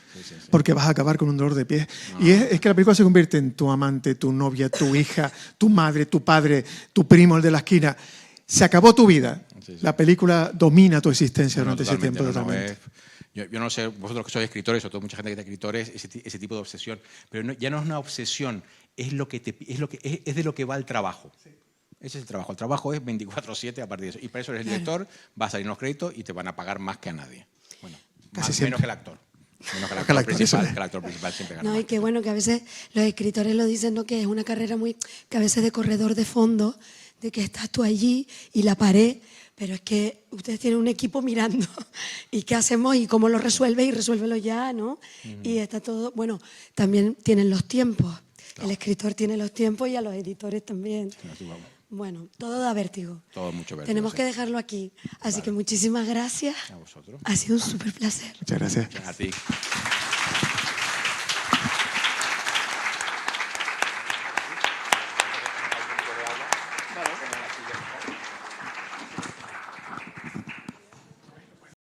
[SPEAKER 4] Porque vas a acabar con un dolor de pies. No. Y es que la película se convierte en tu amante, tu novia, tu hija, tu madre, tu padre, tu primo, el de la esquina. Se acabó tu vida. Sí. La película domina tu existencia durante ese tiempo. Totalmente.
[SPEAKER 2] Yo no sé, vosotros que sois escritores, sobre todo mucha gente que es escritores, ese tipo de obsesión. Pero ya no es una obsesión, es de lo que va el trabajo. Sí. Ese es el trabajo. El trabajo es 24/7 a partir de eso. Y para eso eres el director, vas a salir en los créditos y te van a pagar más que a nadie. Bueno, menos que el actor. Menos que el actor principal. Que el actor principal siempre gana.
[SPEAKER 3] No, y que bueno, que a veces los escritores lo dicen, ¿no? Que es una carrera que a veces de corredor de fondo, de que estás tú allí y la pared, pero es que ustedes tienen un equipo mirando y qué hacemos y cómo lo resuelves y resuélvelo ya, ¿no? Y está todo, bueno, también tienen los tiempos. Claro. El escritor tiene los tiempos y a los editores también. Sí, bueno, todo da vértigo.
[SPEAKER 2] Todo mucho vértigo.
[SPEAKER 3] Tenemos que dejarlo aquí. Así que muchísimas gracias.
[SPEAKER 2] A vosotros.
[SPEAKER 3] Ha sido un súper placer.
[SPEAKER 4] Muchas gracias.
[SPEAKER 2] A ti.